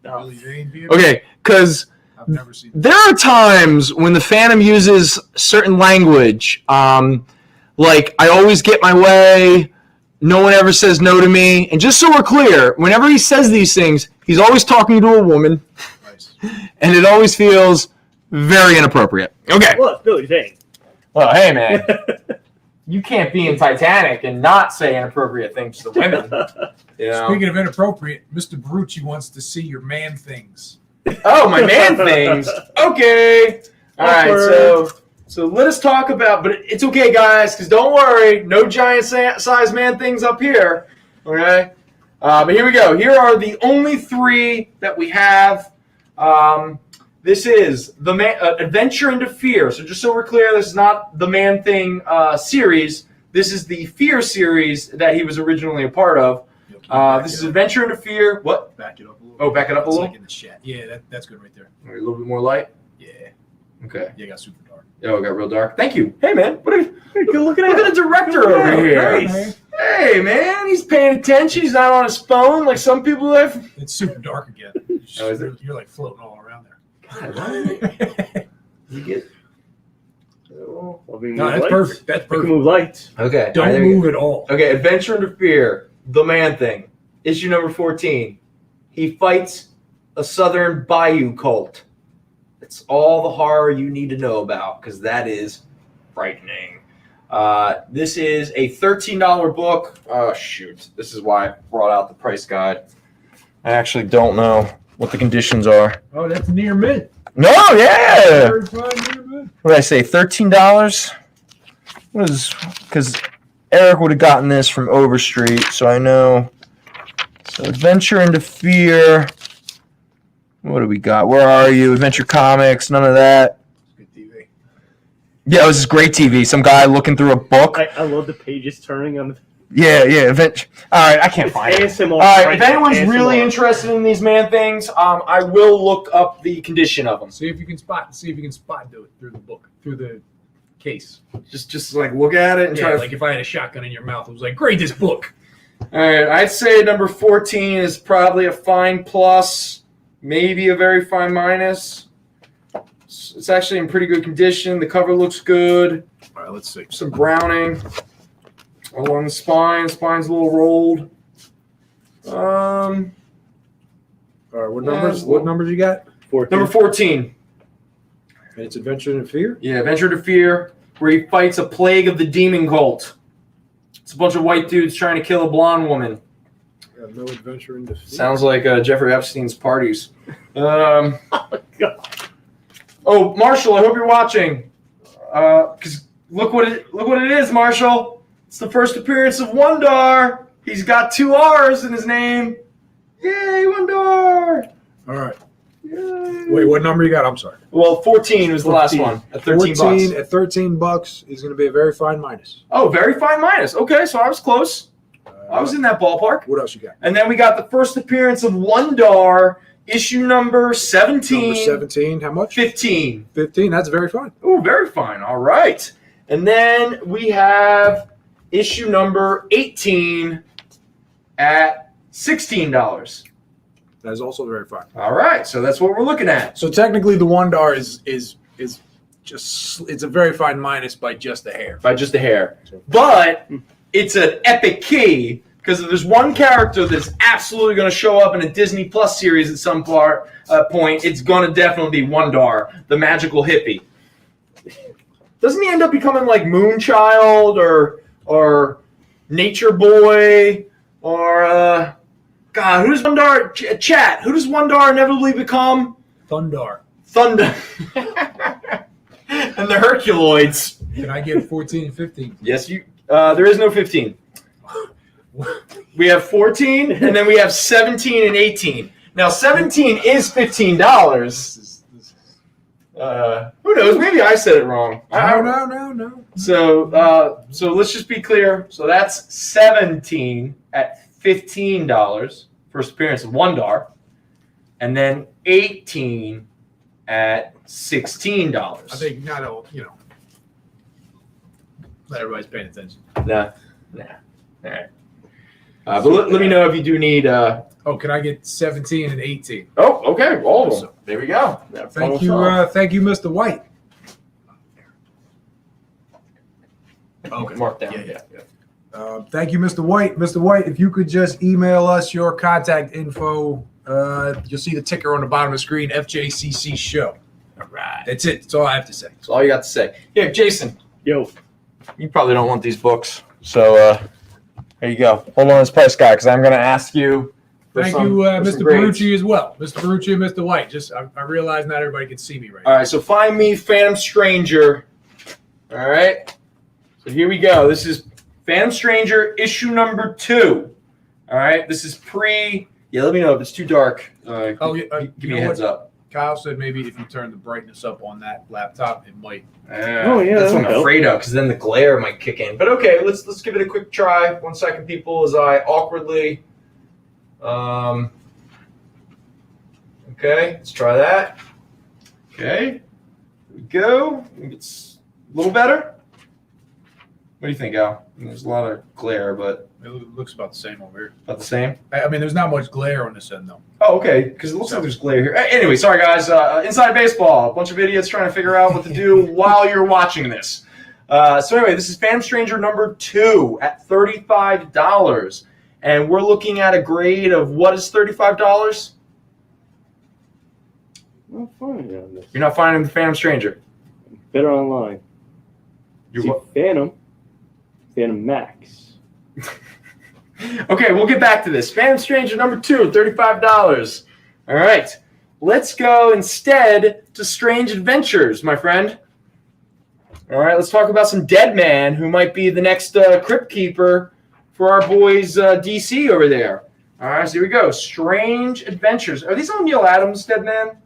Billy Zane. Okay, because I've never seen. There are times when the Phantom uses certain language, like I always get my way, no one ever says no to me, and just so we're clear, whenever he says these things, he's always talking to a woman, Nice. and it always feels very inappropriate. Okay. Well, it's Billy Zane. Well, hey, man. You can't be in Titanic and not say inappropriate things to the women. You know? Speaking of inappropriate, Mr. Barucci wants to see your man things. Oh, my man things. Okay. All right. So let us talk about, but it's okay, guys, because don't worry, no giant size man things up here. Okay. But here we go. Here are the only three that we have. This is the Adventure into Fear. So just so we're clear, this is not the Man Thing series. This is the Fear series that he was originally a part of. This is Adventure into Fear. What? Back it up a little. Oh, back it up a little? Like in the chat. Yeah, that's good right there. A little bit more light? Yeah. Okay. Yeah, it got super dark. Oh, it got real dark. Thank you. Hey, man. Look at Look at the director over here. Nice. Hey, man. He's paying attention. He's not on his phone like some people have. It's super dark again. Oh, is it? You're like floating all around there. You get. No, No, that's perfect. That's We can perfect. move lights. Okay. Don't move at all. Okay, Adventure into Fear, The Man Thing, issue number 14. He fights a Southern Bayou cult. It's all the horror you need to know about, because that is frightening. This is a $13 book. Oh, shoot. This is why I brought out the price guide. I actually don't know what the conditions are. Oh, that's near mint. No, yeah. Very fine, near mint. What did I say, $13? What is, because Eric would have gotten this from Overstreet, so I know. So Adventure into Fear. What do we got? Where are you? Adventure Comics, none of that. Good TV. Yeah, it was just great TV. Some guy looking through a book. I love the pages turning on the Yeah, Adventure. All right, I can't find it. ASMR. All right, if Right, anyone's ASMR. really interested in these man things, I will look up the condition of them. See if you can spot do it through the book, through the case. Just like look at it and Yeah, try to. like if I had a shotgun in your mouth, it was like, great, this book. All right, I'd say number 14 is probably a fine plus, maybe a very fine minus. It's actually in pretty good condition. The cover looks good. All right, let's see. Some browning along the spine. Spine's a little rolled. All right, what Yeah, numbers? well- What numbers you got? 14. Number 14. And it's Adventure in Fear. Yeah, Adventure to Fear, where he fights a plague of the demon cult. It's a bunch of white dudes trying to kill a blonde woman. No Adventure in Fear. Sounds like Jeffrey Epstein's parties. God. Oh, Marshall, I hope you're watching. Because look what it is, Marshall. It's the first appearance of Wondar. He's got 2 R's in his name. Yay, Wondar! All right. Yay. Wait, what number you got? I'm sorry. Well, 14 was the last 14. one at 13 14 bucks. at $13 is going to be a very fine minus. Oh, very fine minus. Okay, so I was close. I was in that ballpark. What else you got? And then we got the first appearance of Wondar, issue number 17. Number 17. How much? 15. 15. That's very fine. Oh, very fine. All right. And then we have issue number 18 at $16. That is also very fine. All right. So that's what we're looking at. So technically, the Wondar is just it's a very fine minus by just a hair. By just a hair. But it's an epic key because if there's one character that's absolutely going to show up in a Disney Plus series at some point, it's going to definitely be Wondar, the magical hippie. Doesn't he end up becoming like Moonchild or Nature Boy or God? Who does Wondar? Chat. Who does Wondar inevitably become? Thundar. Thunder. And the Herculoids. Can I get 14 and 15? Yes, you. There is no 15. We have 14, and then we have 17 and 18. Now, 17 is $15. Who knows? Maybe I said it wrong. No. So let's just be clear. So that's 17 at $15, first appearance of Wondar, and then 18 at $16. I think not all, let everybody's paying attention. Nah. All right. But let me know if you do need. Oh, can I get 17 and 18? Oh, okay. All of them. There we go. Thank you, Mr. White. Okay. Mark down. Yeah. Thank you, Mr. White. Mr. White, if you could just email us your contact info, you'll see the ticker on the bottom of the screen, FJCC Show. All right. That's it. That's all I have to say. That's all you got to say. Yeah, Jason. Yo. You probably don't want these books, so there you go. Hold on this price guy, because I'm going to ask you. Thank you, Mr. Barucci, as well. Mr. Barucci and Mr. White. Just I realize not everybody can see me right now. All right, so find me Phantom Stranger. All right. So here we go. This is Phantom Stranger issue number 2. All right. This is pre. Yeah, let me know if it's too dark. Give me a heads up. Kyle said maybe if you turn the brightness up on that laptop, it might. That's what I'm afraid of, because then the glare might kick in. But okay, let's give it a quick try. 1 second, people, as I awkwardly. Okay, let's try that. Okay, here we go. I think it's a little better. What do you think, Al? There's a lot of glare, but It looks about the same over here. about the same. I mean, there's not much glare on this end, though. Oh, okay, because it looks like there's glare here. Anyway, sorry, guys. Inside Baseball, a bunch of idiots trying to figure out what to do while you're watching this. So anyway, this is Phantom Stranger number 2 at $35. And we're looking at a grade of what is $35? I'm not finding on this. You're not finding the Phantom Stranger. Better online. You're See, what? Phantom Max. Okay, we'll get back to this. Phantom Stranger number 2, $35. All right. Let's go instead to Strange Adventures, my friend. All right, let's talk about some Dead Man who might be the next Crypt Keeper for our boys DC over there. All right, so here we go. Strange Adventures. Are these on Neil Adams, Dead Man?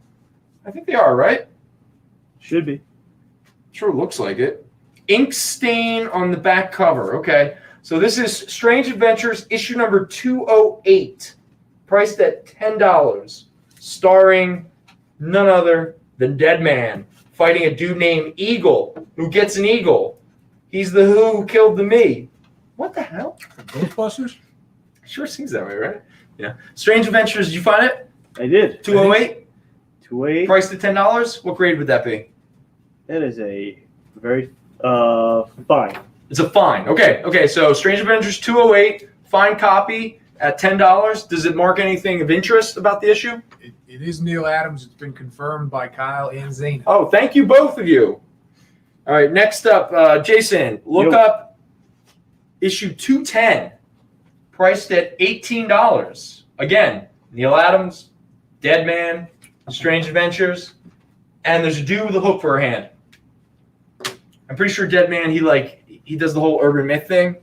I think they are, right? Should be. Sure looks like it. Ink stain on the back cover. Okay, so this is Strange Adventures, issue number 208, priced at $10, starring none other than Dead Man, fighting a dude named Eagle, who gets an eagle. He's the who killed the me. What the hell? Ghostbusters? Sure seems that way, right? Yeah. Strange Adventures, did you find it? I did. 208? 208. Priced at $10? What grade would that be? That is a very fine. It's a fine. Okay, so Strange Adventures 208, fine copy at $10. Does it mark anything of interest about the issue? It is Neil Adams. It's been confirmed by Kyle and Zane. Oh, thank you, both of you. All right, next up, Jason, look up issue 210, priced at $18. Again, Neil Adams, Dead Man, Strange Adventures, and there's a dude with a hook for a hand. I'm pretty sure Dead Man, he does the whole urban myth thing,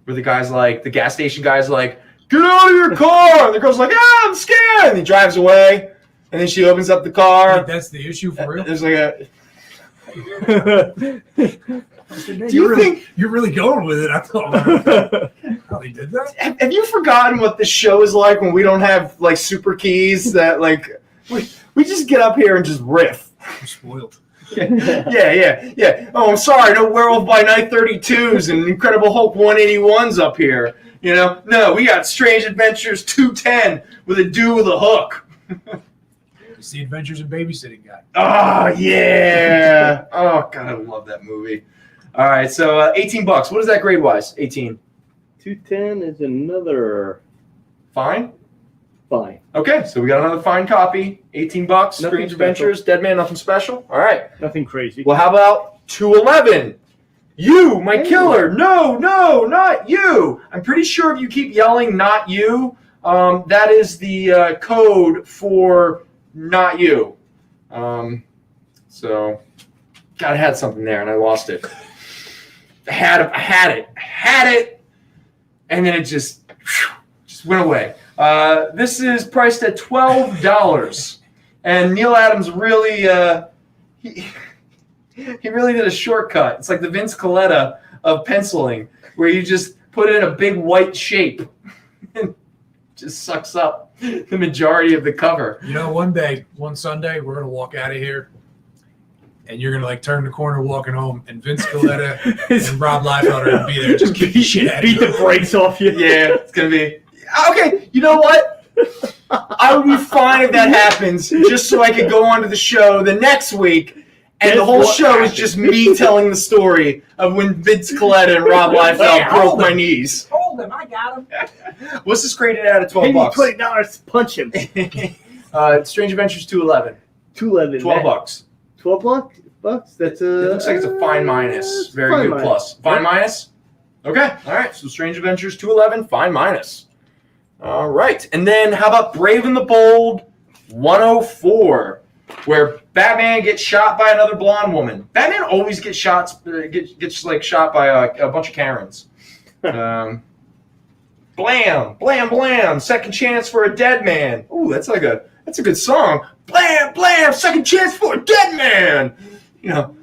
where the gas station guy's like, get out of your car! And the girl's like, I'm scared! And he drives away, and then she opens up the car. Wait, that's the issue for real? There's like a... Do you think you're really going with it? I thought he did that. Have you forgotten what this show is like when we don't have super keys that we just get up here and just riff? I'm spoiled. Yeah. Oh, I'm sorry. No Werewolf by Night 32s and Incredible Hulk 181s up here. No, we got Strange Adventures 210 with a dude with a hook. It's the Adventures in Babysitting guy. Oh yeah. Oh God, I love that movie. All right, so $18. What is that grade wise? 18. 210 is another Fine. fine. Okay, so we got another fine copy. $18. Strange Adventures, Dead Man, nothing special. All right. Nothing crazy. Well, how about 211? You, my killer. No, not you. I'm pretty sure if you keep yelling, not you, that is the code for not you. So, God, I had something there and I lost it. I had it, and then it just went away. This is priced at $12, and Neil Adams really he really did a shortcut. It's like the Vince Coletta of penciling, where you just put in a big white shape and just sucks up the majority of the cover. One Sunday, we're gonna walk out of here. And you're gonna turn the corner walking home, and Vince Coletta and Rob Liefeld are gonna be there, just kick the shit out of you. Beat the brakes off you. Yeah, it's gonna be okay. You know what? I would be fine if that happens, just so I could go on to the show the next week, and the whole show is just me telling the story of when Vince Coletta and Rob Liefeld broke my knees. Hold him, I got him. What's this graded at Pay me $12? $20 to punch him. Strange Adventures 211. $211. $12. $12? That's It looks like it's a fine minus. Very fine good minus. plus. Fine minus? Okay. All right. So Strange Adventures 211, fine minus. All right. And then how about Brave and the Bold 104, where Batman gets shot by another blonde woman. Batman always gets shot by a bunch of Karens. Blam, blam, blam. Second chance for a dead man. Ooh, that's a good song. Blam, blam. Second chance for a dead man. You know.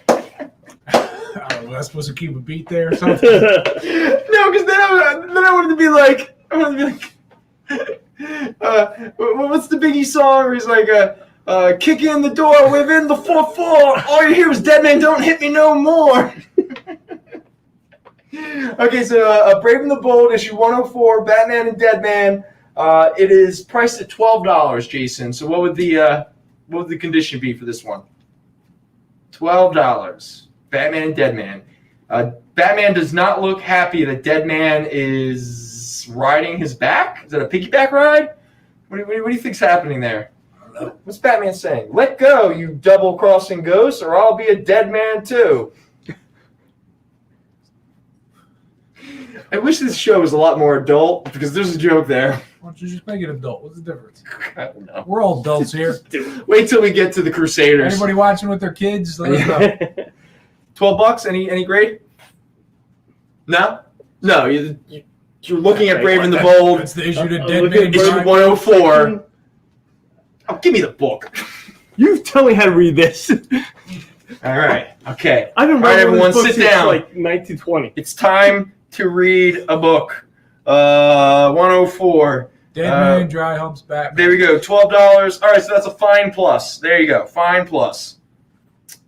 I don't know, that's supposed to keep a beat there or something. No, because then I wanted to be like, what's the Biggie song where he's like, kick in the door within the 4-4. All you hear is dead man, don't hit me no more. Okay, so Brave and the Bold, issue 104, Batman and Dead Man. It is priced at $12, Jason. So what would the condition be for this one? $12. Batman and Dead Man. Batman does not look happy that Dead Man is riding his back. Is that a piggyback ride? What do you think's happening there? I don't know. What's Batman saying? Let go, you double-crossing ghost, or I'll be a dead man too. I wish this show was a lot more adult, because there's a joke there. Why don't you just make it adult? What's the difference? I don't know. We're all adults here. Wait till we get to the Crusaders. Anybody watching with their kids, let us know. $12? Any grade? No? No, you're looking at Brave and the Bold. That's the issue that Dead look at Man Issue died. 104. Oh, give me the book. You tell me how to read this. All right. Okay. I've been All right, writing everyone, this book sit since down. like 1920. It's time to read a book. 104. Dead Man, Dry Humps, Batman. There we go. $12. All right, so that's a fine plus. There you go. Fine plus.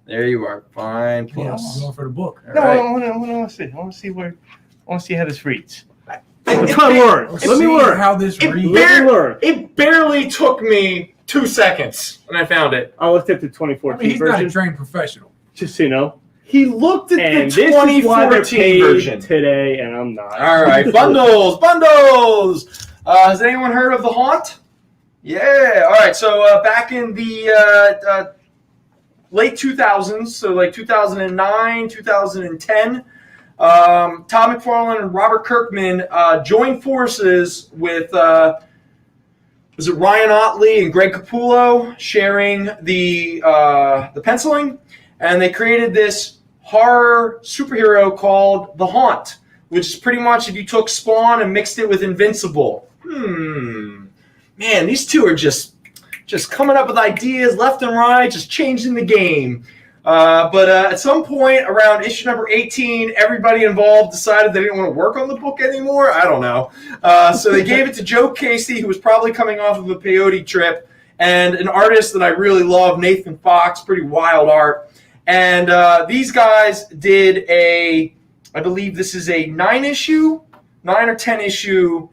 There you are. Fine Yeah, I'm plus. going for the book. All No, right. I want to see. I want to see how this reads. Let's try to learn. Let's Let me see learn. how this It reads. Let me learn. It barely took me 2 seconds when I found it. I looked at the I 2014 mean, he's not a version, trained professional. just so you know. He looked at And the this is why they're 2014 paid version. today, and I'm not. All right, bundles. Has anyone heard of The Haunt? Yeah. All right. So back in the late 2000s, so like 2009, 2010, Todd McFarlane and Robert Kirkman joined forces with was it Ryan Otley and Greg Capullo sharing the penciling, and they created this horror superhero called The Haunt, which is pretty much if you took Spawn and mixed it with Invincible. Man, these two are just coming up with ideas left and right, just changing the game. But at some point around issue number 18, everybody involved decided they didn't want to work on the book anymore. I don't know. So they gave it to Joe Casey, who was probably coming off of a peyote trip, and an artist that I really love, Nathan Fox, pretty wild art. And these guys did I believe this is a 9 or 10 issue,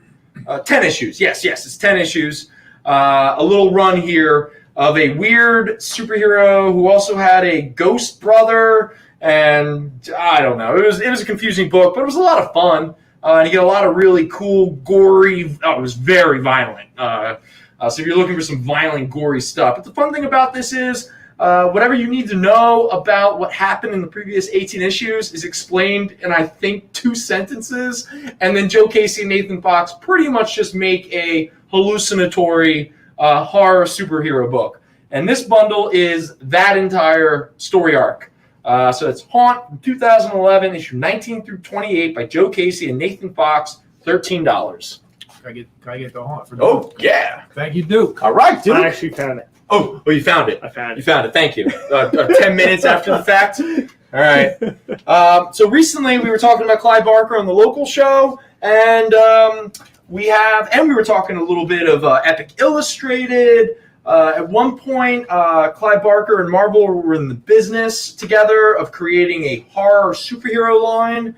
10 issues. Yes, it's 10 issues. A little run here of a weird superhero who also had a ghost brother, and I don't know. It was a confusing book, but it was a lot of fun. And you get a lot of really cool, gory. Oh, it was very violent. So if you're looking for some violent, gory stuff, but the fun thing about this is whatever you need to know about what happened in the previous 18 issues is explained in, I think, 2 sentences, and then Joe Casey and Nathan Fox pretty much just make a hallucinatory horror superhero book. And this bundle is that entire story arc. So it's Haunt from 2011, issue 19 through 28 by Joe Casey and Nathan Fox, $13. Can I get the Haunt for the Oh, book? yeah. Thank you, Duke. All right, dude. I actually found it. Oh, you found it. I found You it. found it. Thank you. 10 minutes after the fact. All right. So recently we were talking about Clive Barker on the local show, and we were talking a little bit of Epic Illustrated. At one point, Clive Barker and Marvel were in the business together of creating a horror superhero line.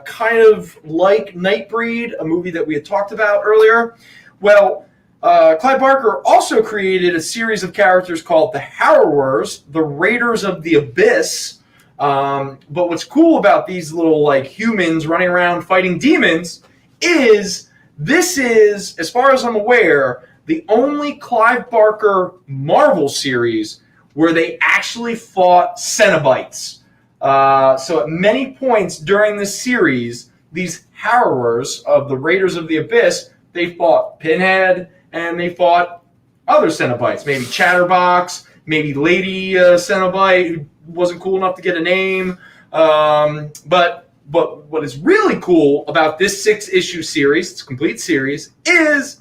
kind of like Nightbreed, a movie that we had talked about earlier. Well, Clive Barker also created a series of characters called the Harrowers, the Raiders of the Abyss. But what's cool about these little like humans running around fighting demons is this is, as far as I'm aware, the only Clive Barker Marvel series where they actually fought Cenobites. So at many points during this series, these Harrowers of the Raiders of the Abyss, they fought Pinhead and they fought other Cenobites, maybe Chatterbox, maybe Lady Cenobite, who wasn't cool enough to get a name. But what is really cool about this 6-issue series, it's a complete series, is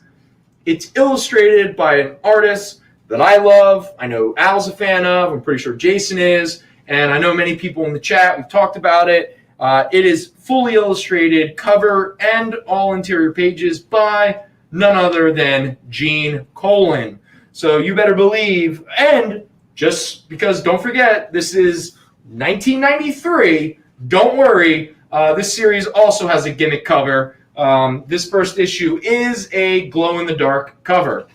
it's illustrated by an artist that I love. I know Al's a fan of. I'm pretty sure Jason is. And I know many people in the chat. We've talked about it. It is fully illustrated, cover and all interior pages by none other than Gene Colan. So you better believe, and just because, don't forget, this is 1993, don't worry, this series also has a gimmick cover. This first issue is a glow-in-the-dark cover.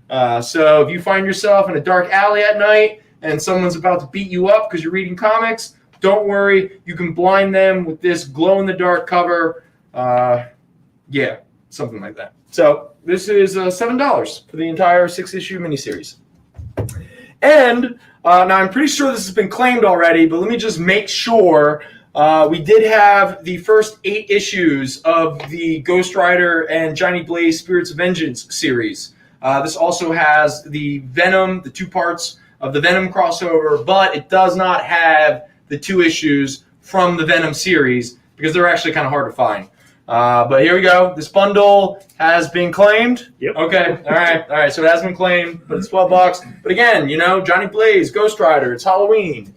So if you find yourself in a dark alley at night and someone's about to beat you up because you're reading comics, don't worry, you can blind them with this glow-in-the-dark cover. Yeah, something like that. So this is $7 for the entire 6-issue miniseries. And now I'm pretty sure this has been claimed already, but let me just make sure. We did have the first 8 issues of the Ghost Rider and Johnny Blaze Spirits of Vengeance series. This also has the Venom, the 2 parts of the Venom crossover, but it does not have the 2 issues from the Venom series because they're actually kind of hard to find. But here we go. This bundle has been claimed. Yep. Okay. All right. So it has been claimed, but it's $12. But again, Johnny Blaze, Ghost Rider. It's Halloween.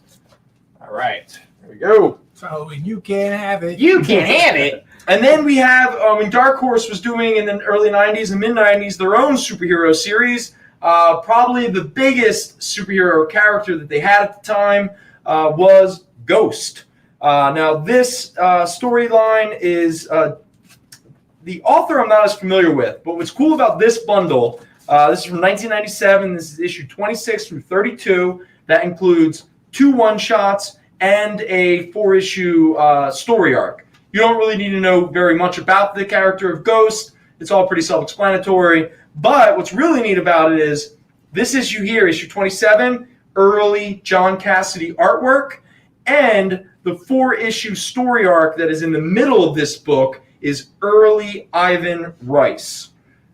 All right. There we go. Halloween, you can't have it. You can't have it. And then we have, Dark Horse was doing in the early 90s and mid-90s their own superhero series. Probably the biggest superhero character that they had at the time was Ghost. Now, this storyline is the author I'm not as familiar with, but what's cool about this bundle, this is from 1997. This is issue 26 through 32. That includes 2 one-shots and a 4-issue story arc. You don't really need to know very much about the character of Ghost. It's all pretty self-explanatory. But what's really neat about it is this issue here, issue 27, early John Cassidy artwork, and the 4-issue story arc that is in the middle of this book is early Ivan Rice.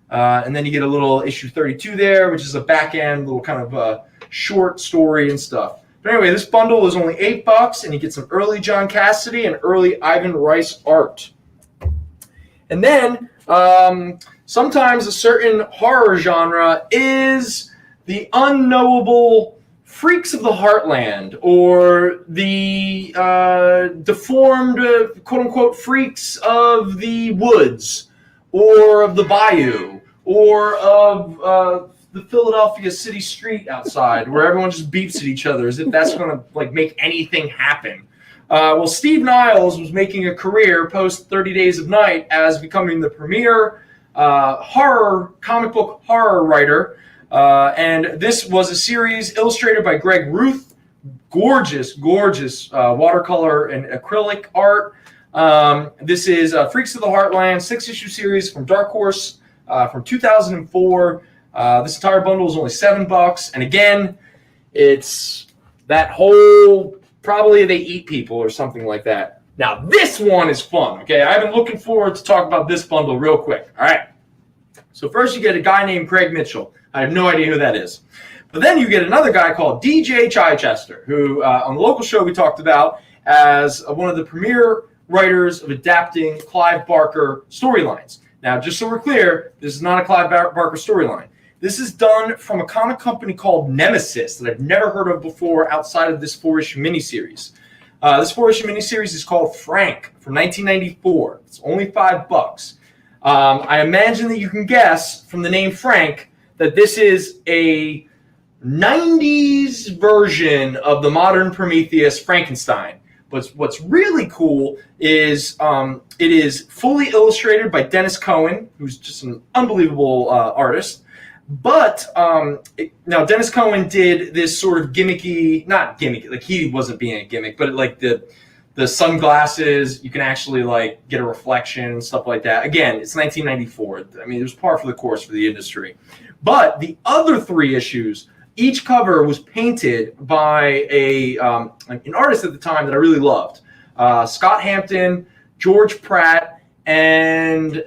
And then you get a little issue 32 there, which is a back-end little kind of short story and stuff. But anyway, this bundle is only $8, and you get some early John Cassidy and early Ivan Rice art. And then sometimes a certain horror genre is the unknowable freaks of the heartland, or the deformed, quote-unquote, freaks of the woods, or of the bayou, or of the Philadelphia city street outside, where everyone just beeps at each other as if that's going to make anything happen. Well, Steve Niles was making a career post 30 Days of Night as becoming the premier comic book horror writer. And this was a series illustrated by Greg Ruth. Gorgeous watercolor and acrylic art. This is Freaks of the Heartland, 6-issue series from Dark Horse from 2004. This entire bundle is only $7. And again, it's that whole, probably they eat people or something like that. Now, this one is fun, okay? I've been looking forward to talk about this bundle real quick, all right? So first you get a guy named Craig Mitchell. I have no idea who that is. But then you get another guy called DJ Chichester, who on the local show we talked about as one of the premier writers of adapting Clive Barker storylines. Now, just so we're clear, this is not a Clive Barker storyline. This is done from a comic company called Nemesis that I've never heard of before outside of this 4-issue miniseries. This 4-issue miniseries is called Frank from 1994. It's only $5. I imagine that you can guess from the name Frank that this is a 90s version of the modern Prometheus Frankenstein. But what's really cool is it is fully illustrated by Dennis Cohen, who's just an unbelievable artist. But now Dennis Cohen did this sort of gimmicky, not gimmicky, like he wasn't being a gimmick, but like the sunglasses, you can actually like get a reflection and stuff like that. Again, it's 1994. I mean, there's par for the course for the industry. But the other 3 issues, each cover was painted by an artist at the time that I really loved. Scott Hampton, George Pratt, and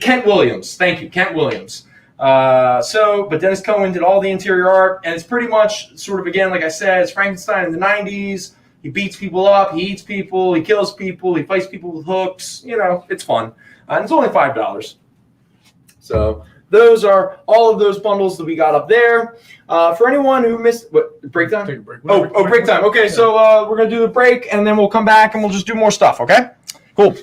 Kent Williams. Thank you, Kent Williams. But Dennis Cohen did all the interior art, and it's pretty much sort of, again, like I said, it's Frankenstein in the 90s. He beats people up, he eats people, he kills people, he fights people with hooks. You know, it's fun. And it's only $5. So those are all of those bundles that we got up there. For anyone who missed, break time? Take a break. Break time. Okay, so we're going to do the break, and then we'll come back, and we'll just do more stuff, okay? Cool.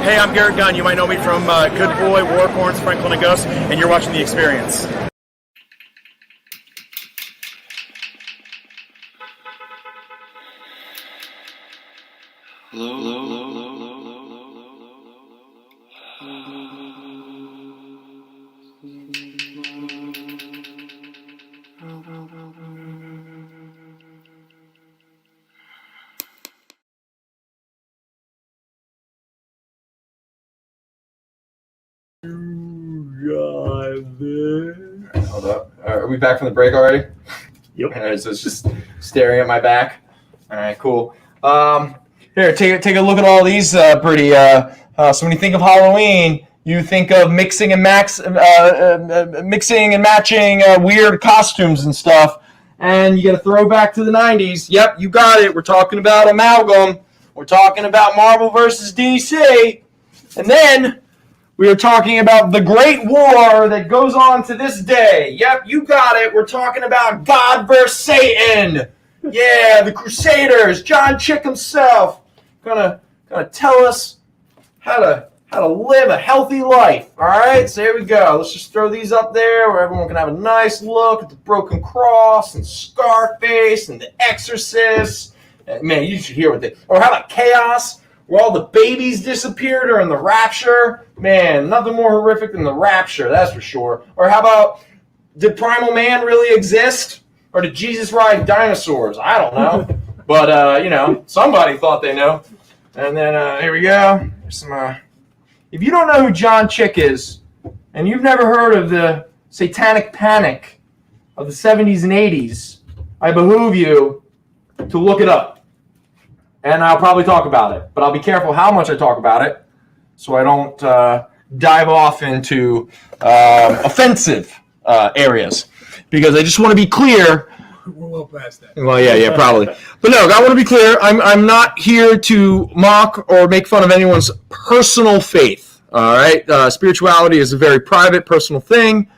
Hey, I'm Garrett Gunn. You might know me from Good Boy, Warcorns, Franklin and Gus, and you're watching The Experience. Hold up. Are we back from the break already? Yep. All right, so it's just staring at my back. All right, cool. Here, take a look at all these pretty. So when you think of Halloween, you think of mixing and matching weird costumes and stuff, and you get a throwback to the '90s. Yep, you got it. We're talking about Amalgam. We're talking about Marvel versus DC, and then we are talking about the Great War that goes on to this day. Yep, you got it. We're talking about God versus Satan. Yeah, the Crusaders. John Chick himself gonna tell us how to live a healthy life. All right, so here we go. Let's just throw these up there where everyone can have a nice look at the Broken Cross and Scarface and The Exorcist. Man, you should hear what they. Or how about Chaos? Where all the babies disappeared during the Rapture. Man, nothing more horrific than the Rapture, that's for sure. Or how about, did Primal Man really exist? Or did Jesus ride dinosaurs? I don't know. But, somebody thought they know. And then, here we go. There's some, if you don't know who John Chick is, and you've never heard of the satanic panic of the 70s and 80s, I behoove you to look it up. And I'll probably talk about it, but I'll be careful how much I talk about it so I don't dive off into offensive areas because I just want to be clear. We're well past that. Well, yeah, probably. But no, I want to be clear. I'm not here to mock or make fun of anyone's personal faith. All right, spirituality is a very private, personal thing.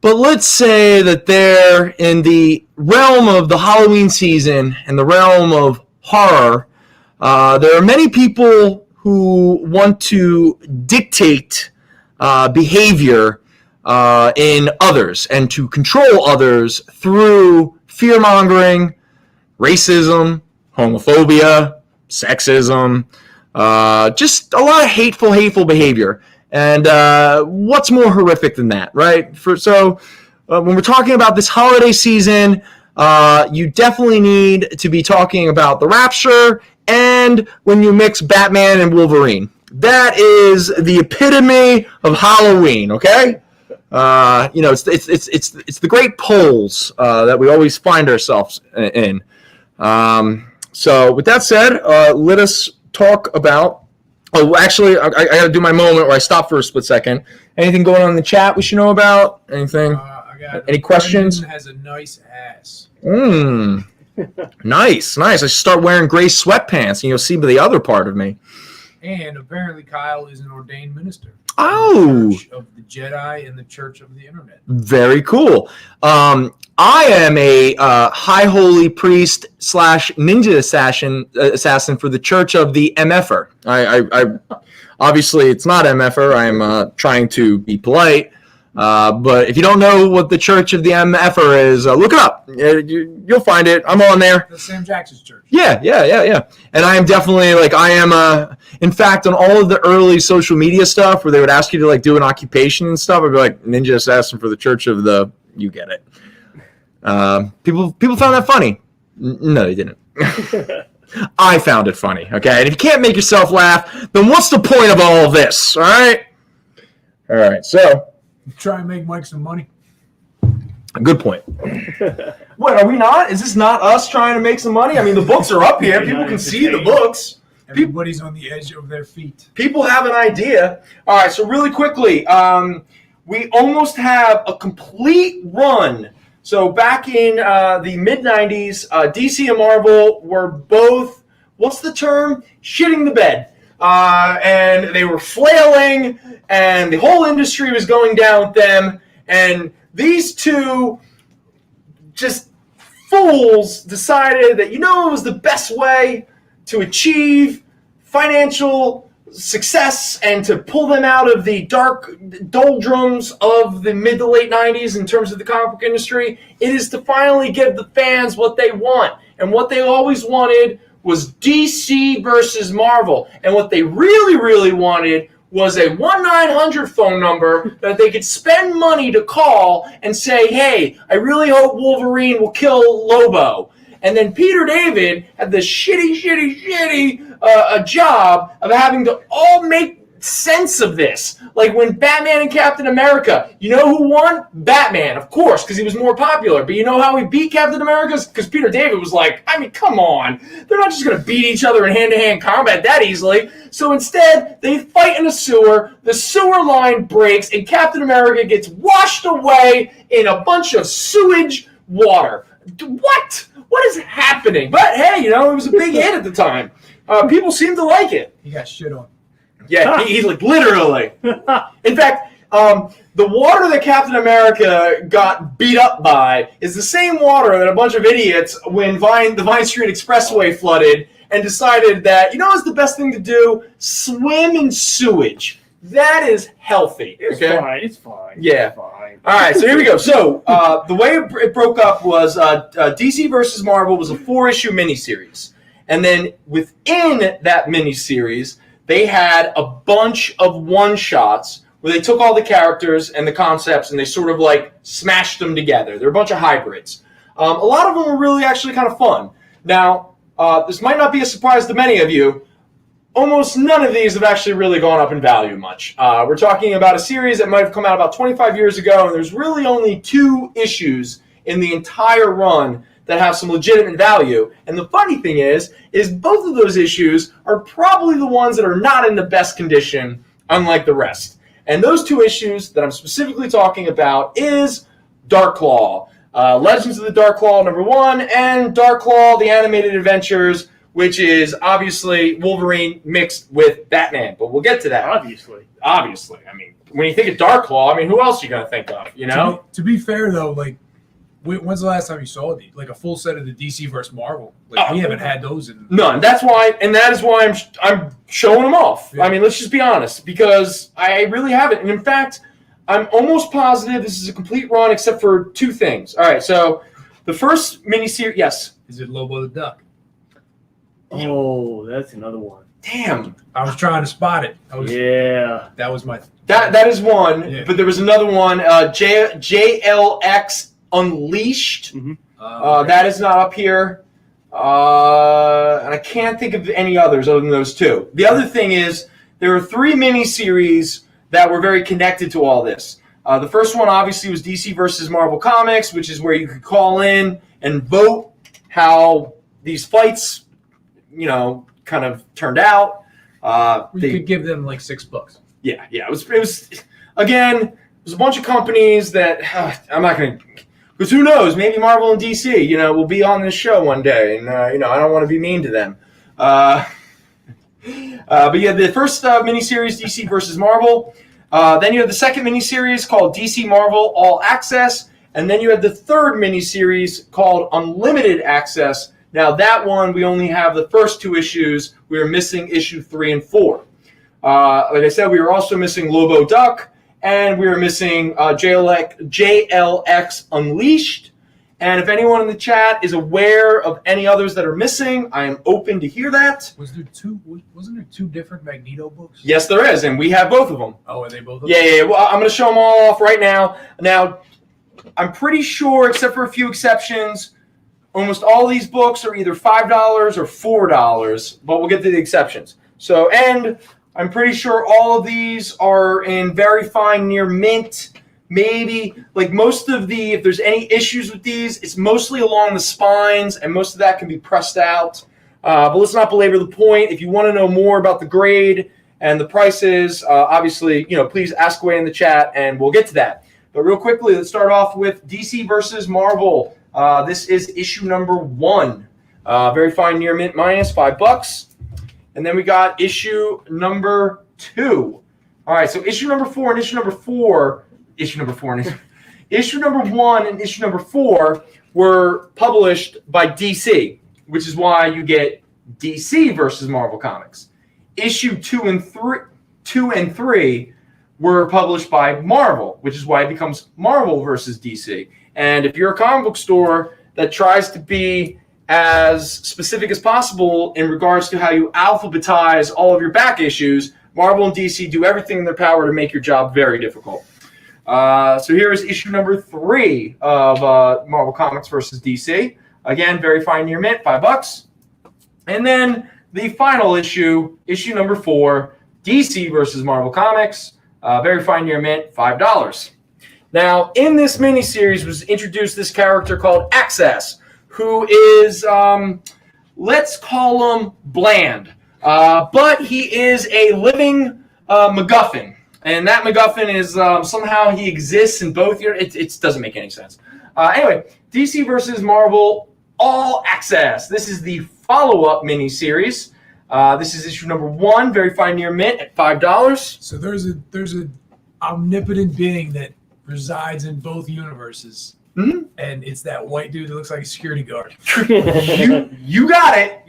But let's say that they're in the realm of the Halloween season and the realm of horror. There are many people who want to dictate behavior in others and to control others through fear-mongering, racism, homophobia, sexism, just a lot of hateful behavior. And what's more horrific than that, right? When we're talking about this holiday season, you definitely need to be talking about the Rapture and when you mix Batman and Wolverine. That is the epitome of Halloween, okay? It's the great polls that we always find ourselves in. So with that said, let us talk about. Oh, actually, I got to do my moment where I stop for a split second. Anything going on in the chat we should know about? Anything? I got Any questions? Has a nice ass. Nice. I should start wearing gray sweatpants, and you'll see the other part of me. And apparently Kyle is an ordained minister. Oh. Church of the Jedi and the Church of the Internet. Very cool. I am a high holy priest / ninja assassin for the Church of the MFer. I obviously it's not MFer. I am trying to be polite. But if you don't know what the Church of the MFer is, look it up. You'll find it. I'm on there. That's Sam Jackson's church. Yeah. And I am definitely in fact, on all of the early social media stuff where they would ask you to do an occupation and stuff, I'd be like ninja assassin for the Church of the. You get it. People found that funny. No, they didn't. I found it funny. Okay, and if you can't make yourself laugh, then what's the point of all of this? All right. So try and make Mike some money. good point. What are we not? Is this not us trying to make some money? I mean, the books are up here. People can see the books. Everybody's on the edge of their feet. People have an idea. All right, so really quickly, we almost have a complete run. So back in the mid-'90s, DC and Marvel were both, what's the term? Shitting the bed. And they were flailing, and the whole industry was going down with them. And these two just fools decided that, it was the best way to achieve financial success and to pull them out of the dark doldrums of the mid to late 90s in terms of the comic book industry. It is to finally give the fans what they want. And what they always wanted was DC versus Marvel. And what they really, really wanted was a 1-900 phone number that they could spend money to call and say, hey, I really hope Wolverine will kill Lobo. And then Peter David had the shitty job of having to all make sense of this. Like when Batman and Captain America, you know who won? Batman, of course, because he was more popular. But you know how he beat Captain America? Because Peter David was like, I mean, come on. They're not just going to beat each other in hand-to-hand combat that easily. So instead, they fight in a sewer, the sewer line breaks, and Captain America gets washed away in a bunch of sewage water. What? What is happening? But hey, it was a big hit at the time. People seem to like it. He got shit on. Yeah, he's like literally. In fact, the water that Captain America got beat up by is the same water that a bunch of idiots, when the Vine Street Expressway flooded, and decided that, what's the best thing to do? Swim in sewage. That is healthy. It's fine. It's fine. Yeah. It's fine. All right, so here we go. So the way it broke up was DC versus Marvel was a 4-issue miniseries. And then within that miniseries, they had a bunch of one-shots where they took all the characters and the concepts and they sort of smashed them together. They're a bunch of hybrids. A lot of them were really actually kind of fun. Now, this might not be a surprise to many of you. Almost none of these have actually really gone up in value much. We're talking about a series that might have come out about 25 years ago, and there's really only 2 issues in the entire run that have some legitimate value. And the funny thing is both of those issues are probably the ones that are not in the best condition, unlike the rest. And those 2 issues that I'm specifically talking about is Dark Claw, Legends of the Dark Claw #1, and Dark Claw: The Animated Adventures, which is obviously Wolverine mixed with Batman. But we'll get to that. Obviously. I mean, when you think of Dark Claw, I mean, who else are you going to think of, you know? To be fair, though, like, when's the last time you saw a full set of the DC versus Marvel? Like, we haven't had those in none. That is why I'm showing them off. Yeah. I mean, let's just be honest, because I really haven't. And in fact, I'm almost positive this is a complete run except for 2 things. All right, so the first miniseries, yes. Is it Lobo the Duck? Oh, that's another one. Damn. I was trying to spot it. That was my... That is one, but there was another one, JLX Unleashed. Mm-hmm. That is not up here. And I can't think of any others other than those 2. The other thing is there are 3 miniseries that were very connected to all this. The first one obviously was DC versus Marvel Comics, which is where you could call in and vote how these fights, kind of turned out. We could give them like $6. Yeah. It was again, there's a bunch of companies that I'm not going to, because who knows, maybe Marvel and DC, will be on this show one day, and I don't want to be mean to them. But yeah, the first miniseries, DC versus Marvel. Then you have the second miniseries called DC Marvel All Access, and then you have the third miniseries called Unlimited Access. Now that one, we only have the first 2 issues. We are missing issue 3 and 4. Like I said, we were also missing Lobo Duck, and we were missing JLX Unleashed. And if anyone in the chat is aware of any others that are missing, I am open to hear that. Wasn't there 2 different Magneto books? Yes, there is, and we have both of them. Oh, are they both? Yeah. Well, I'm going to show them all off right now. Now, I'm pretty sure, except for a few exceptions, almost all these books are either $5 or $4, but we'll get to the exceptions. So, and I'm pretty sure all of these are in very fine near mint. Maybe, like most of if there's any issues with these, it's mostly along the spines, and most of that can be pressed out. But let's not belabor the point. If you want to know more about the grade and the prices, obviously, please ask away in the chat, and we'll get to that. But real quickly, let's start off with DC versus Marvel. This is issue issue #1. Very fine near mint, minus $5. And then we got issue #2. All right, so issue #4 and issue #1 and issue #4 were published by DC, which is why you get DC versus Marvel Comics. Issue 2 and 3 were published by Marvel, which is why it becomes Marvel versus DC. And if you're a comic book store that tries to be as specific as possible in regards to how you alphabetize all of your back issues, Marvel and DC do everything in their power to make your job very difficult. So here is issue #3 of Marvel Comics versus DC. Again, very fine near mint, $5. And then the final issue #4, DC versus Marvel Comics, very fine near mint, $5. Now, in this miniseries was introduced this character called Access, who is, let's call him bland. But he is a living MacGuffin. And that MacGuffin is somehow he exists in both. It doesn't make any sense. Anyway, DC versus Marvel All Access. This is the follow-up miniseries. This is issue #1, very fine near mint at $5. So there's a omnipotent being that resides in both universes, and it's that white dude that looks like a security guard. You got it.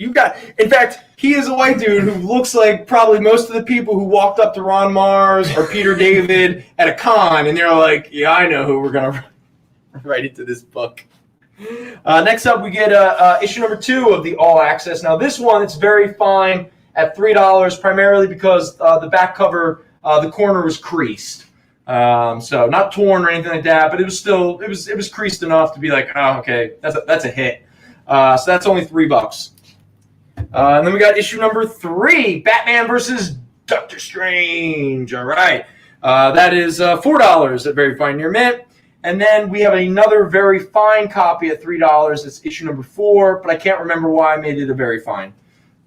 In fact, he is a white dude who looks like probably most of the people who walked up to Ron Mars or Peter David at a con, and they're like, "Yeah, I know who we're gonna write into this book." Next up, we get issue #2 of the All Access. Now, this one, it's very fine at $3, primarily because the back cover, the corner was creased. So not torn or anything like that, but it was still it was creased enough to be like, oh, okay, that's a hit. So that's only $3. And then we got issue #3, Batman versus Doctor Strange. All right, that is $4 at very fine near mint. And then we have another very fine copy at $3. It's issue #4, but I can't remember why I made it a very fine.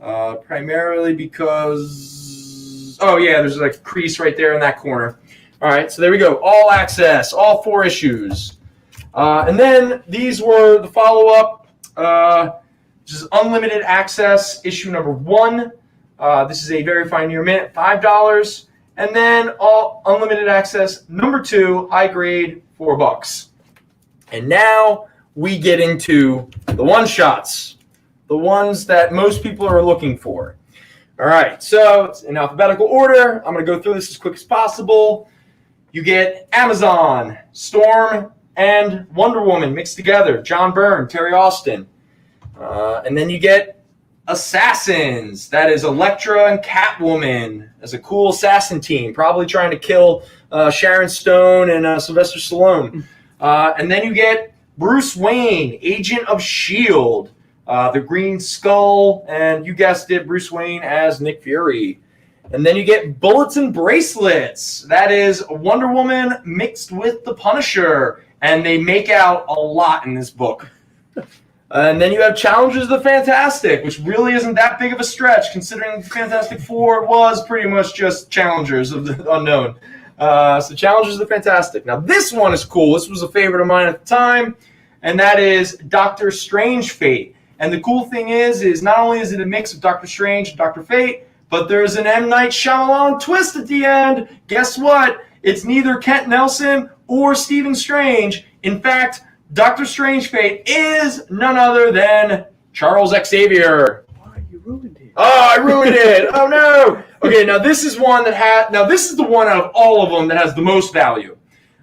Primarily because, oh yeah, there's like a crease right there in that corner. All right, so there we go. All access, all 4 issues. And then these were the follow-up, which is unlimited access, issue number 1. This is a very fine near mint, $5. And then all unlimited access, number 2, high grade, $4. And now we get into the one-shots, the ones that most people are looking for. All right, so it's in alphabetical order. I'm going to go through this as quick as possible. You get Amazon, Storm, and Wonder Woman mixed together. John Byrne, Terry Austin. And then you get Assassins. That is Elektra and Catwoman as a cool assassin team, probably trying to kill Sharon Stone and Sylvester Stallone. And then you get Bruce Wayne, Agent of S.H.I.E.L.D., the Green Skull, and you guessed it, Bruce Wayne as Nick Fury. And then you get Bullets and Bracelets. That is Wonder Woman mixed with the Punisher. And they make out a lot in this book. And then you have Challengers of the Fantastic, which really isn't that big of a stretch, considering the Fantastic Four was pretty much just Challengers of the Unknown. So Challengers of the Fantastic. Now this one is cool. This was a favorite of mine at the time. And that is Doctor Strange Fate. And the cool thing is not only is it a mix of Doctor Strange and Doctor Fate, but there's an M. Night Shyamalan twist at the end. Guess what? It's neither Kent Nelson or Stephen Strange. In fact, Doctor Strange Fate is none other than Charles Xavier. Why you ruined it? Oh, I ruined it. Oh, no. Okay, now this is one that this is the one out of all of them that has the most value.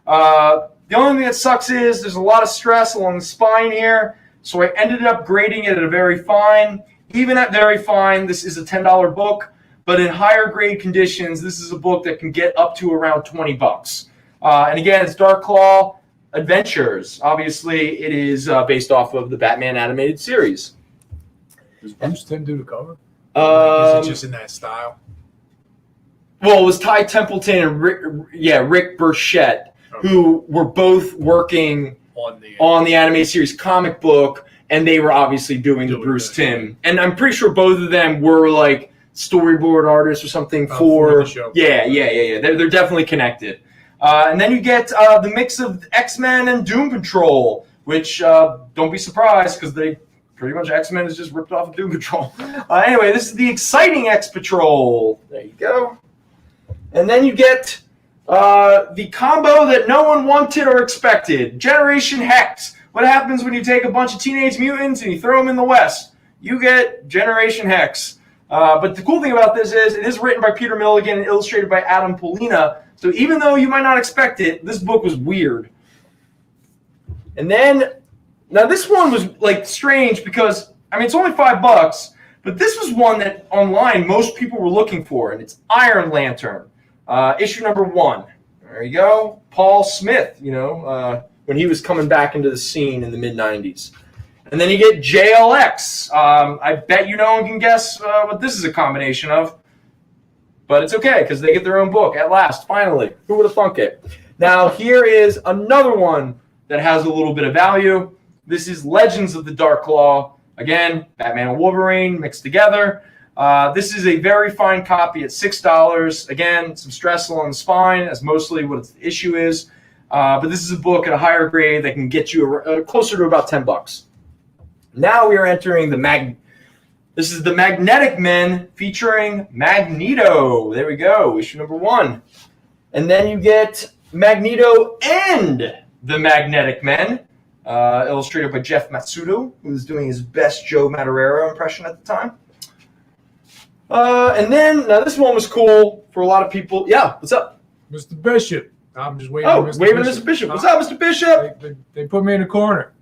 The only thing that sucks is there's a lot of stress along the spine here. So I ended up grading it at a very fine. Even at very fine, this is a $10 book. But in higher grade conditions, this is a book that can get up to around $20. And again, it's Dark Claw Adventures. Obviously, it is based off of the Batman animated series. Does Bruce Timm do the cover? Is it just in that style? Well, it was Ty Templeton and Rick Burchett, who were both working on the animated series comic book, and they were obviously doing the Bruce Timm. And I'm pretty sure both of them were like storyboard artists or something for the show. Yeah. They're definitely connected. And then you get the mix of X-Men and Doom Patrol, which don't be surprised because they pretty much X-Men is just ripped off of Doom Patrol. Anyway, this is the exciting X-Patrol. There you go. And then you get the combo that no one wanted or expected. Generation Hex. What happens when you take a bunch of teenage mutants and you throw them in the West? You get Generation Hex. But the cool thing about this is it is written by Peter Milligan and illustrated by Adam Polina. So even though you might not expect it, this book was weird. And then, now this one was like strange because, I mean, it's only $5, but this was one that online most people were looking for, and it's Iron Lantern, issue number 1. There you go. Paul Smith, when he was coming back into the scene in the mid-90s. And then you get JLX. I bet no one can guess what this is a combination of. But it's okay, because they get their own book at last, finally. Who would have thunk it? Now, here is another one that has a little bit of value. This is Legends of the Dark Claw. Again, Batman and Wolverine mixed together. This is a very fine copy at $6. Again, some stress along the spine, as mostly what the issue is. But this is a book at a higher grade that can get you closer to about $10. Now we are entering this is the Magnetic Men featuring Magneto. There we go, issue number 1. And then you get Magneto and the Magnetic Men, illustrated by Jeff Matsudo, who's doing his best Joe Madureira impression at the time. And then, now this one was cool for a lot of people. Yeah, what's up? Mr. Bishop. I'm just waiting. Oh, waving Mr. Bishop. What's up, Mr. Bishop? They put me in a corner.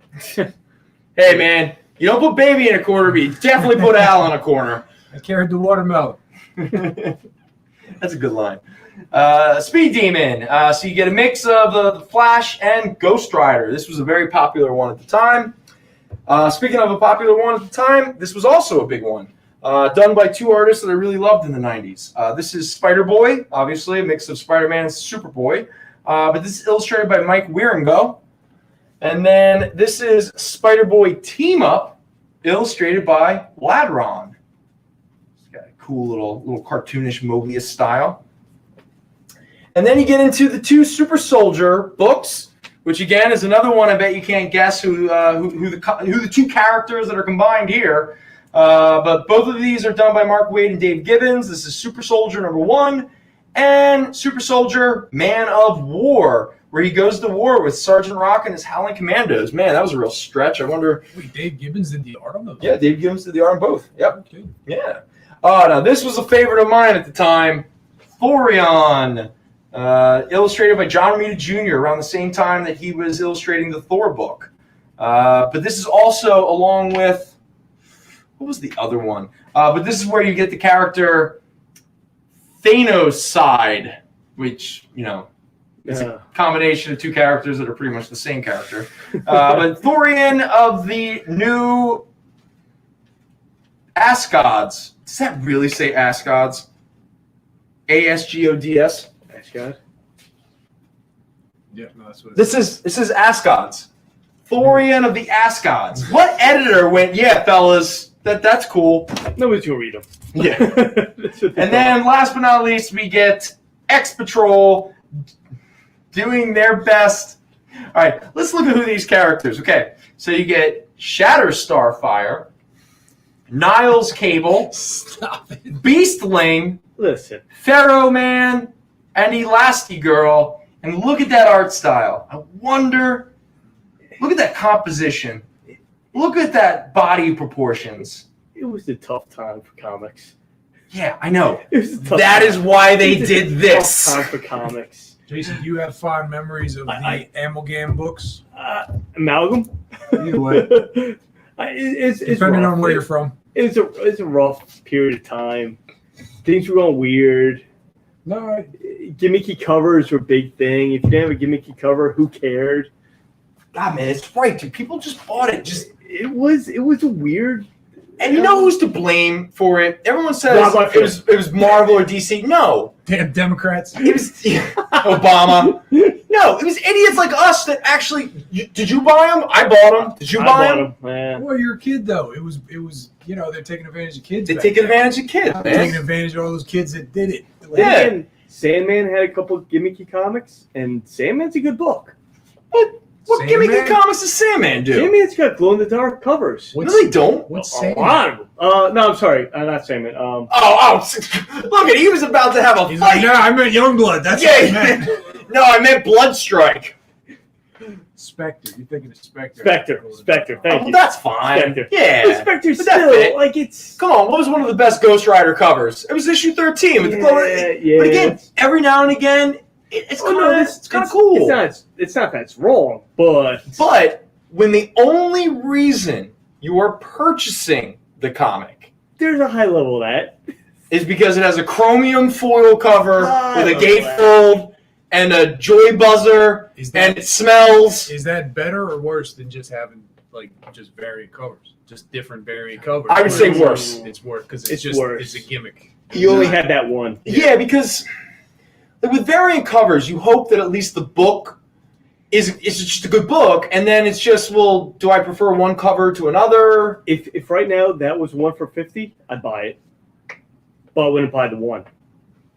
Hey, man, you don't put baby in a corner, but you definitely put Al in a corner. I carried the watermelon. That's a good line. Speed Demon. So you get a mix of the Flash and Ghost Rider. This was a very popular one at the time. Speaking of a popular one at the time, this was also a big one. Done by 2 artists that I really loved in the 90s. This is Spider-Boy, obviously, a mix of Spider-Man and Superboy. But this is illustrated by Mike Wieringo. And then this is Spider-Boy Team Up, illustrated by Ladron. It's got a cool little cartoonish Mobius style. And then you get into the 2 Super Soldier books, which again is another one I bet you can't guess who the 2 characters that are combined here. But both of these are done by Mark Waid and Dave Gibbons. This is Super Soldier #1 and Super Soldier Man of War, where he goes to war with Sergeant Rock and his Howling Commandos. Man, that was a real stretch. I wonder. Wait, Dave Gibbons did the art on those? Yeah, Dave Gibbons did the art on both. Yep. Okay. Yeah. Oh, now this was a favorite of mine at the time. Thorion, illustrated by John Romita Jr. around the same time that he was illustrating the Thor book. But this is also along with, what was the other one? But this is where you get the character Thanos side, which, it's a combination of 2 characters that are pretty much the same character. But Thorion of the new Asgods. Does that really say Asgods? ASGODS? Asgard. Yeah, no, that's what This is Asgods. Thorion of the Asgods. What editor went, yeah, fellas, that's cool. Nobody's gonna read them. Yeah. And then last but not least, we get X-Patrol doing their best. All right, let's look at who these characters. Okay, so you get Shatterstarfire, Niles Cable, Stop it. Beastling, Listen. Pharaoh Man, and Elastigirl. And look at that art style. I wonder, look at that composition. Look at that body proportions. It was a tough time for comics. Yeah, I know. It was a tough That time. is why they It was did a this. Tough time for comics. Jason, do you have fond memories of the Amalgam books? Amalgam? Either way. It's Depending rough. on where you're from. It's a rough period of time. Things were going weird. No, Gimmicky covers were a big thing. If you didn't have a gimmicky cover, who cared? God, man, it's right, dude. People just bought it. It was a weird. And you know who's to blame for it? Everyone says Rob Liefeld. it was Marvel or DC. No, damn Democrats. it was Obama. No, it was idiots like us that actually. Did you buy them? I bought them. Did you buy them? Yeah. Well, you're a kid though. It was they're taking advantage of kids. They back take then. advantage of kids, They're taking man. advantage of all those kids that did it. Yeah. And Sandman had a couple gimmicky comics, and Sandman's a good book. What Sandman? gimmicky comics does Sandman do? Sandman's got glow-in-the-dark covers. No, they don't. What's A Sandman? lot of them. No, I'm sorry. Not Sandman. Oh, look at he was about to have a He's fight. like, no, I meant Youngblood. That's what I meant. No, I meant Bloodstrike. Spectre. You're thinking of Spectre. Spectre. Thank Oh, you. that's fine. Spectre. Yeah. But Spectre's But that still fit. like it's. Come on, what was one of the best Ghost Rider covers? It was issue 13 with the glow. Yeah. But again, every now and again, it's kind of it's cool. It's not that it's wrong, but But when the only reason you are purchasing the comic there's a high level of that. is because it has a chromium foil cover with a love gatefold and a joy buzzer, Is that- and it smells. Is that better or worse than just having just variant covers? Just different variant covers. I would say Or worse. It's worse because It's worse. it's a gimmick. You only had that one. Yeah, because with variant covers, you hope that at least the book is just a good book, and then it's just, well, do I prefer one cover to another? If right now that was one for $50, I'd buy it, but I wouldn't buy the one.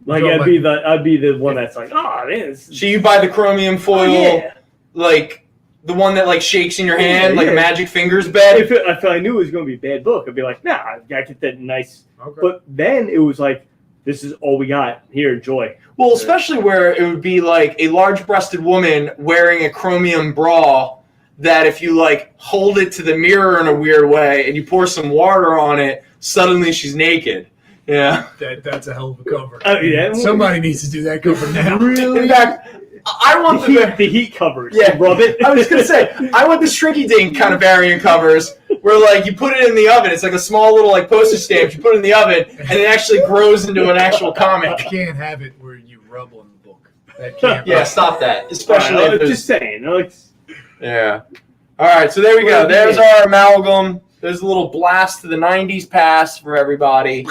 Like No, I'd be the one that's like, oh, man, So you buy the chromium foil, yeah. like the one that like shakes in your Yeah, hand, like a yeah. Magic Fingers bed. If I knew it was going to be a bad book, I'd be like, nah, I gotta get that nice. Okay. But then it was like, this is all we got. Here, enjoy. Well, especially where it would be like a large-breasted woman wearing a chromium bra that if you like hold it to the mirror in a weird way and you pour some water on it, suddenly she's naked. Yeah. That's a hell of a cover. Yeah. Somebody needs to do that cover now. In fact, I want The heat covers. Yeah. Rub it. I was gonna say, I want the Shrinky Dink kind of variant covers where like you put it in the oven. It's like a small little like postage stamp. You put it in the oven and it actually grows into an actual comic. You can't have it where you rub on the book. That can't. Yeah, stop that. Especially if there's, just saying. Like, yeah. All right, so there we go. There's our amalgam. There's a little blast to the 90s past for everybody.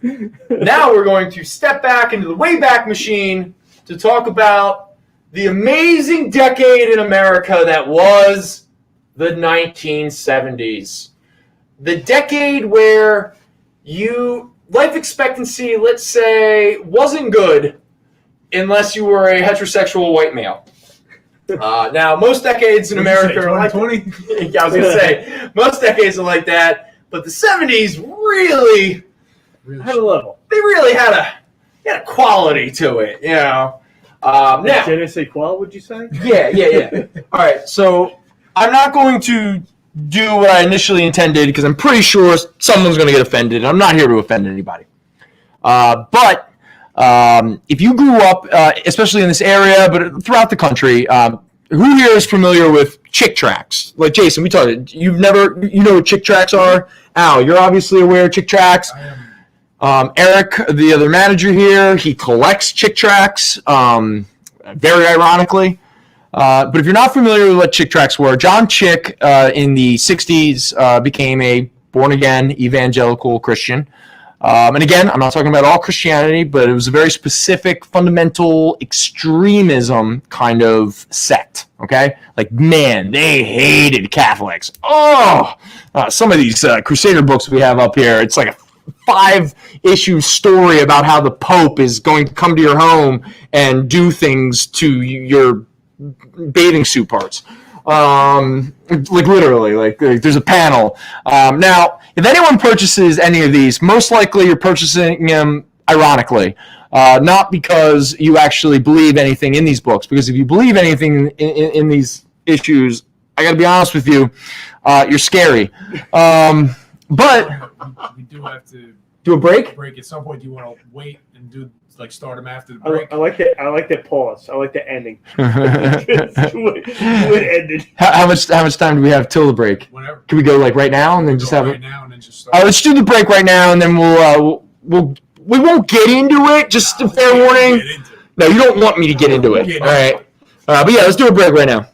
Now we're going to step back into the Wayback Machine to talk about the amazing decade in America that was the 1970s. The decade where life expectancy, let's say, wasn't good, unless you were a heterosexual white male. Now, most decades in America are like 2020. Yeah, I was gonna say most decades are like that, but the 70s really Had a level. they really had a quality to it, you know. Now, Je ne sais quoi, would you say? yeah. All right, so I'm not going to do what I initially intended because I'm pretty sure someone's going to get offended. I'm not here to offend anybody. But if you grew up, especially in this area, but throughout the country, who here is familiar with chick tracts? Like Jason, we talked. You know what chick tracts are? Al, you're obviously aware of chick tracts. Eric, the other manager here, he collects chick tracts, very ironically. But if you're not familiar with what chick tracts were, John Chick in the 60s became a born-again evangelical Christian. And again, I'm not talking about all Christianity, but it was a very specific, fundamental extremism kind of sect, okay? Like, man, they hated Catholics. Some of these Crusader books we have up here, it's like a 5-issue story about how the Pope is going to come to your home and do things to your bathing suit parts. Like literally, like there's a panel. Now, if anyone purchases any of these, most likely you're purchasing them ironically, not because you actually believe anything in these books. Because if you believe anything in these issues, I got to be honest with you, you're scary. But we do have to do a break. At some point. Do you want to wait and start them after the break? I like that pause. I like the ending. It ended. How much time do we have till the break? Whenever. Can we go like right now and then just have right it? now and then just start. Let's do the break right now and then we won't get into it. Just a fair warning. No, you don't want me to get into it. All right. But yeah, let's do a break right now.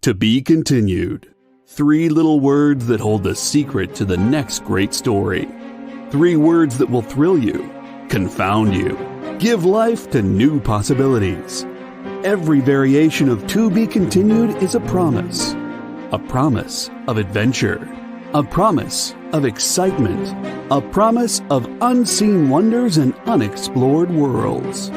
To be continued. 3 little words that hold the secret to the next great story. 3 words that will thrill you, confound you, give life to new possibilities. Every variation of To Be Continued is a promise of adventure, a promise of excitement, a promise of unseen wonders and unexplored worlds.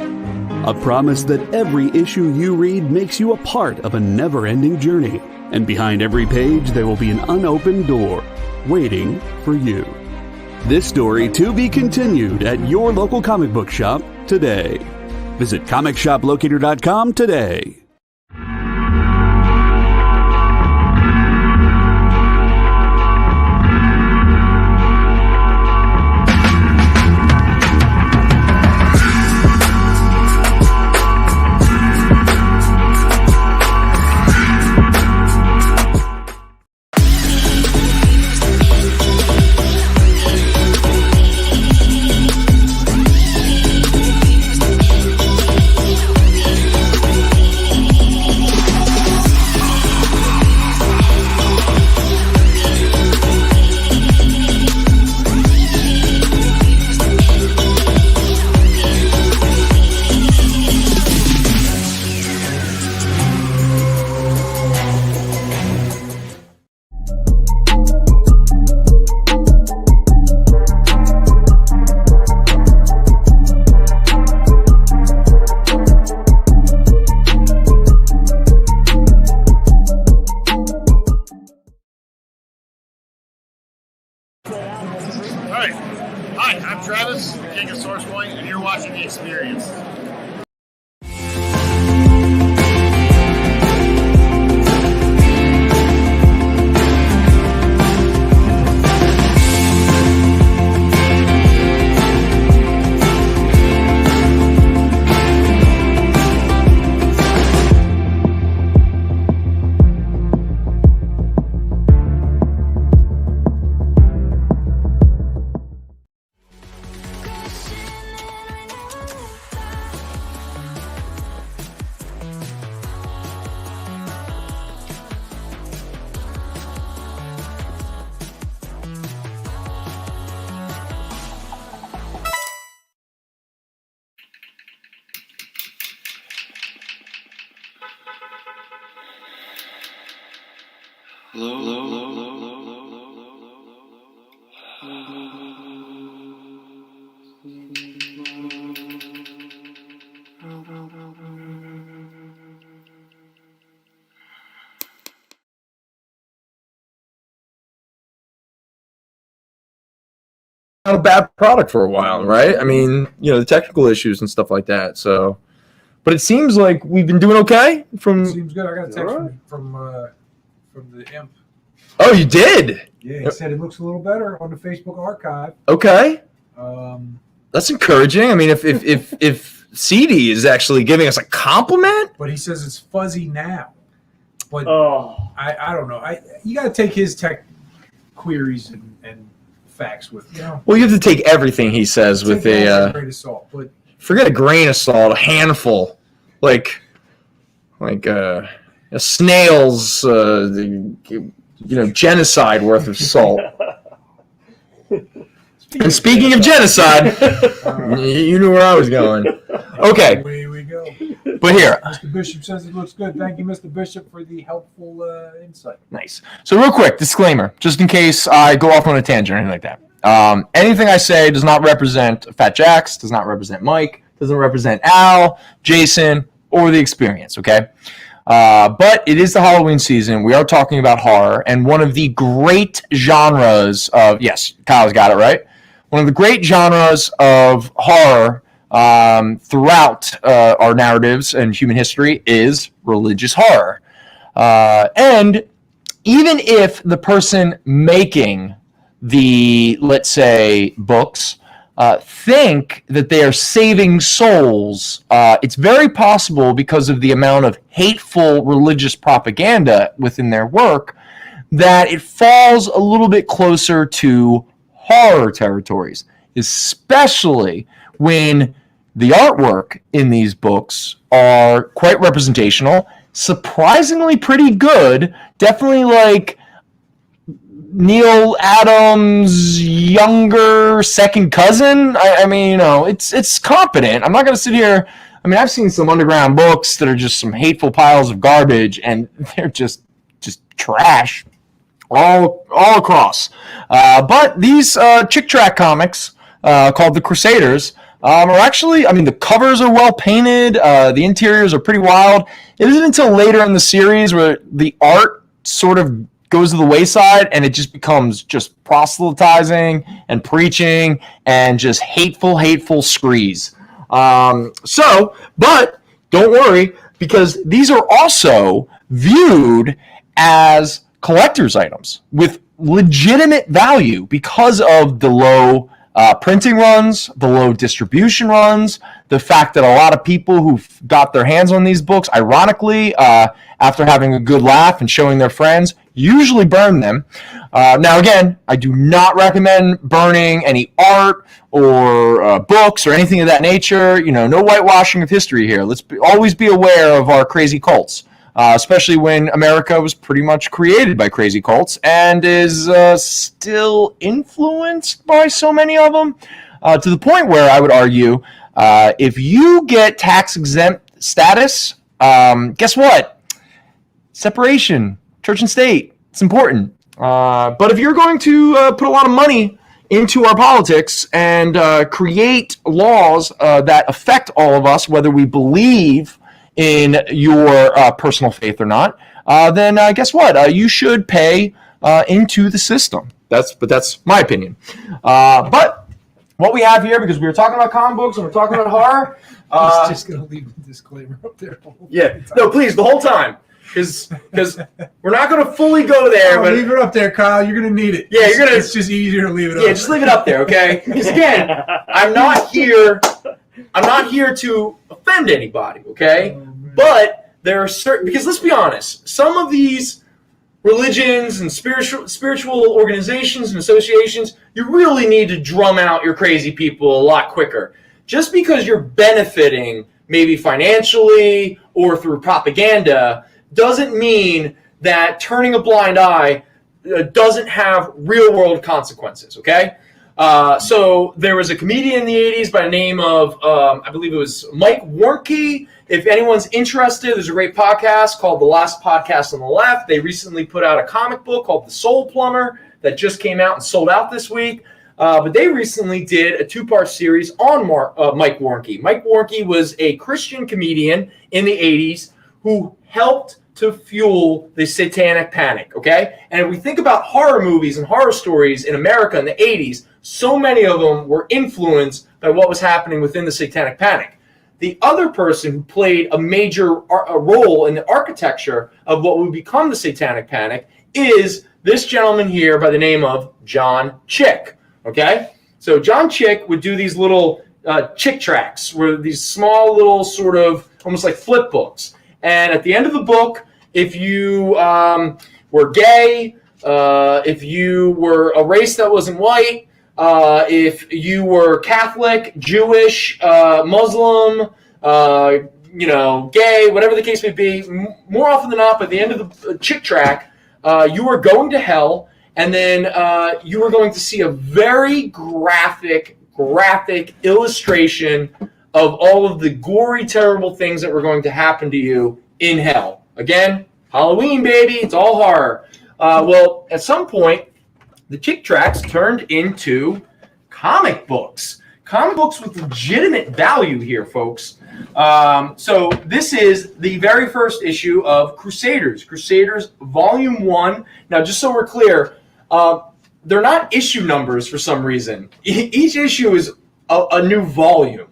A promise that every issue you read makes you a part of a never-ending journey, and behind every page there will be an unopened door waiting for you. This story to be continued at your local comic book shop today. Visit ComicShopLocator.com today. Hi, I'm Travis, King of Source Point, and you're watching The Experience. Not a bad product for a while, right? I mean, the technical issues and stuff like that. So, but it seems like we've been doing okay. Seems good. I got a text from the imp. Oh, you did? Yeah, he said it looks a little better on the Facebook archive. Okay. That's encouraging. I mean, if CD is actually giving us a compliment, but he says it's fuzzy now. But I don't know. You got to take his tech queries and facts with. Well, you have to take everything he says with a grain of salt. But forget a grain of salt, a handful, like a snail's genocide worth of salt. And speaking of genocide, you knew where I was going. Okay. Away we go. But here. Mr. Bishop says it looks good. Thank you, Mr. Bishop, for the helpful insight. Nice. So real quick, disclaimer, just in case I go off on a tangent or anything like that. Anything I say does not represent Fat Jax, does not represent Mike, doesn't represent Al, Jason, or the experience, okay? But it is the Halloween season. We are talking about horror, and one of the great genres of, yes, Kyle's got it right, one of the great genres of horror throughout our narratives and human history is religious horror. And even if the person making the, let's say, books think that they are saving souls, it's very possible, because of the amount of hateful religious propaganda within their work, that it falls a little bit closer to horror territories, especially when the artwork in these books are quite representational, surprisingly pretty good, definitely like Neil Adams' younger second cousin. I mean, it's competent. I'm not going to sit here. I mean, I've seen some underground books that are just some hateful piles of garbage, and they're just trash all across. But these chick tract comics called the Crusaders are actually, I mean, the covers are well painted. The interiors are pretty wild. It isn't until later in the series where the art sort of goes to the wayside and it just becomes just proselytizing and preaching and just hateful screes. But don't worry, because these are also viewed as collector's items with legitimate value because of the low printing runs, the low distribution runs, the fact that a lot of people who've got their hands on these books, ironically, after having a good laugh and showing their friends, usually burn them. Now, again, I do not recommend burning any art or books or anything of that nature. No whitewashing of history here. Let's always be aware of our crazy cults. Especially when America was pretty much created by crazy cults and is still influenced by so many of them, to the point where I would argue if you get tax-exempt status, guess what? Separation, church and state, it's important. But if you're going to put a lot of money into our politics and create laws that affect all of us, whether we believe in your personal faith or not, then guess what? You should pay into the system. That's my opinion. But what we have here, because we were talking about comic books and we're talking about horror. He's just going to leave the disclaimer up there. Yeah. No, please, the whole time. Because we're not going to fully go there. But leave it up there, Kyle. You're going to need it. Yeah, you're going to. It's just easier to leave it up. Yeah, just leave it up there, okay? Because again, I'm not here to offend anybody, okay? But there are certain, because let's be honest, some of these religions and spiritual organizations and associations, you really need to drum out your crazy people a lot quicker. Just because you're benefiting maybe financially or through propaganda doesn't mean that turning a blind eye doesn't have real-world consequences, okay? So there was a comedian in the 80s by the name of, I believe it was Mike Warnke. if anyone's interested, there's a great podcast called The Last Podcast on the Left. They recently put out a comic book called The Soul Plumber that just came out and sold out this week. But they recently did a 2-part series on Mike Warnke. Mike Warnke was a Christian comedian in the 80s who helped to fuel the satanic panic, okay? And if we think about horror movies and horror stories in America in the 80s, so many of them were influenced by what was happening within the satanic panic. The other person who played a major role in the architecture of what would become the satanic panic is this gentleman here by the name of John Chick, okay? So John Chick would do these little chick tracts, where these small little sort of almost like flip books. And at the end of the book, if you were gay, if you were a race that wasn't white, if you were Catholic, Jewish, Muslim, gay, whatever the case may be, more often than not, by the end of the chick tract, you were going to hell, and then you were going to see a very graphic illustration of all of the gory, terrible things that were going to happen to you in hell. Again, Halloween, baby, it's all horror. Well, at some point, the chick tracts turned into comic books. Comic books with legitimate value here, folks. So this is the very first issue of Crusaders. Crusaders Volume 1. Now, just so we're clear, they're not issue numbers for some reason. Each issue is a new volume.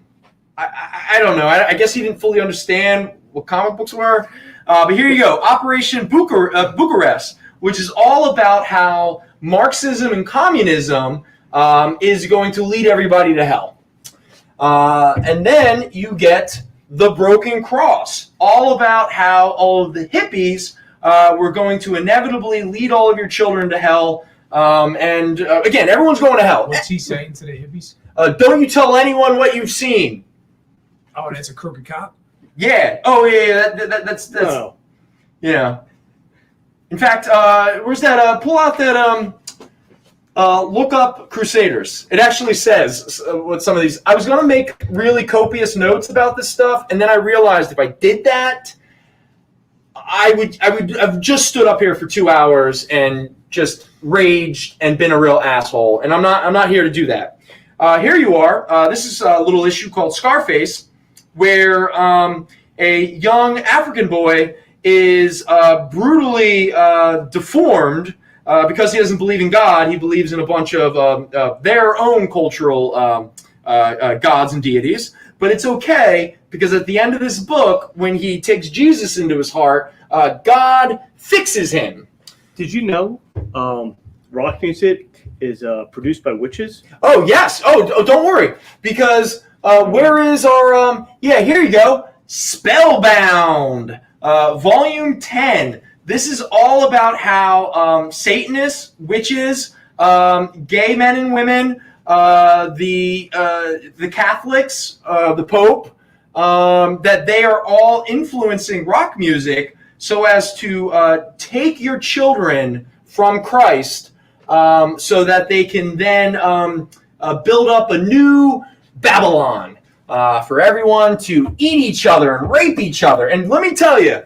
I don't know. I guess he didn't fully understand what comic books were. But here you go. Operation Bucharest, which is all about how Marxism and communism is going to lead everybody to hell. And then you get The Broken Cross, all about how all of the hippies were going to inevitably lead all of your children to hell. Again, everyone's going to hell. What's he saying to the hippies? Don't you tell anyone what you've seen. Oh, that's a crooked cop? Yeah. Oh, yeah. That's No. yeah. In fact, where's that? Pull out that. Look up Crusaders. It actually says what some of these. I was going to make really copious notes about this stuff, and then I realized if I did that, I've just stood up here for 2 hours and just raged and been a real asshole, and I'm not here to do that. Here you are. This is a little issue called Scarface, where a young African boy is brutally deformed because he doesn't believe in God. He believes in a bunch of their own cultural gods and deities. But it's okay, because at the end of this book, when he takes Jesus into his heart, God fixes him. Did you know rock music is produced by witches? Oh, yes. Oh, don't worry. Because where is our... here you go. Spellbound. Volume 10. This is all about how Satanists, witches, gay men and women, the Catholics, the Pope, that they are all influencing rock music so as to take your children from Christ, so that they can then build up a new Babylon for everyone to eat each other and rape each other. And let me tell you,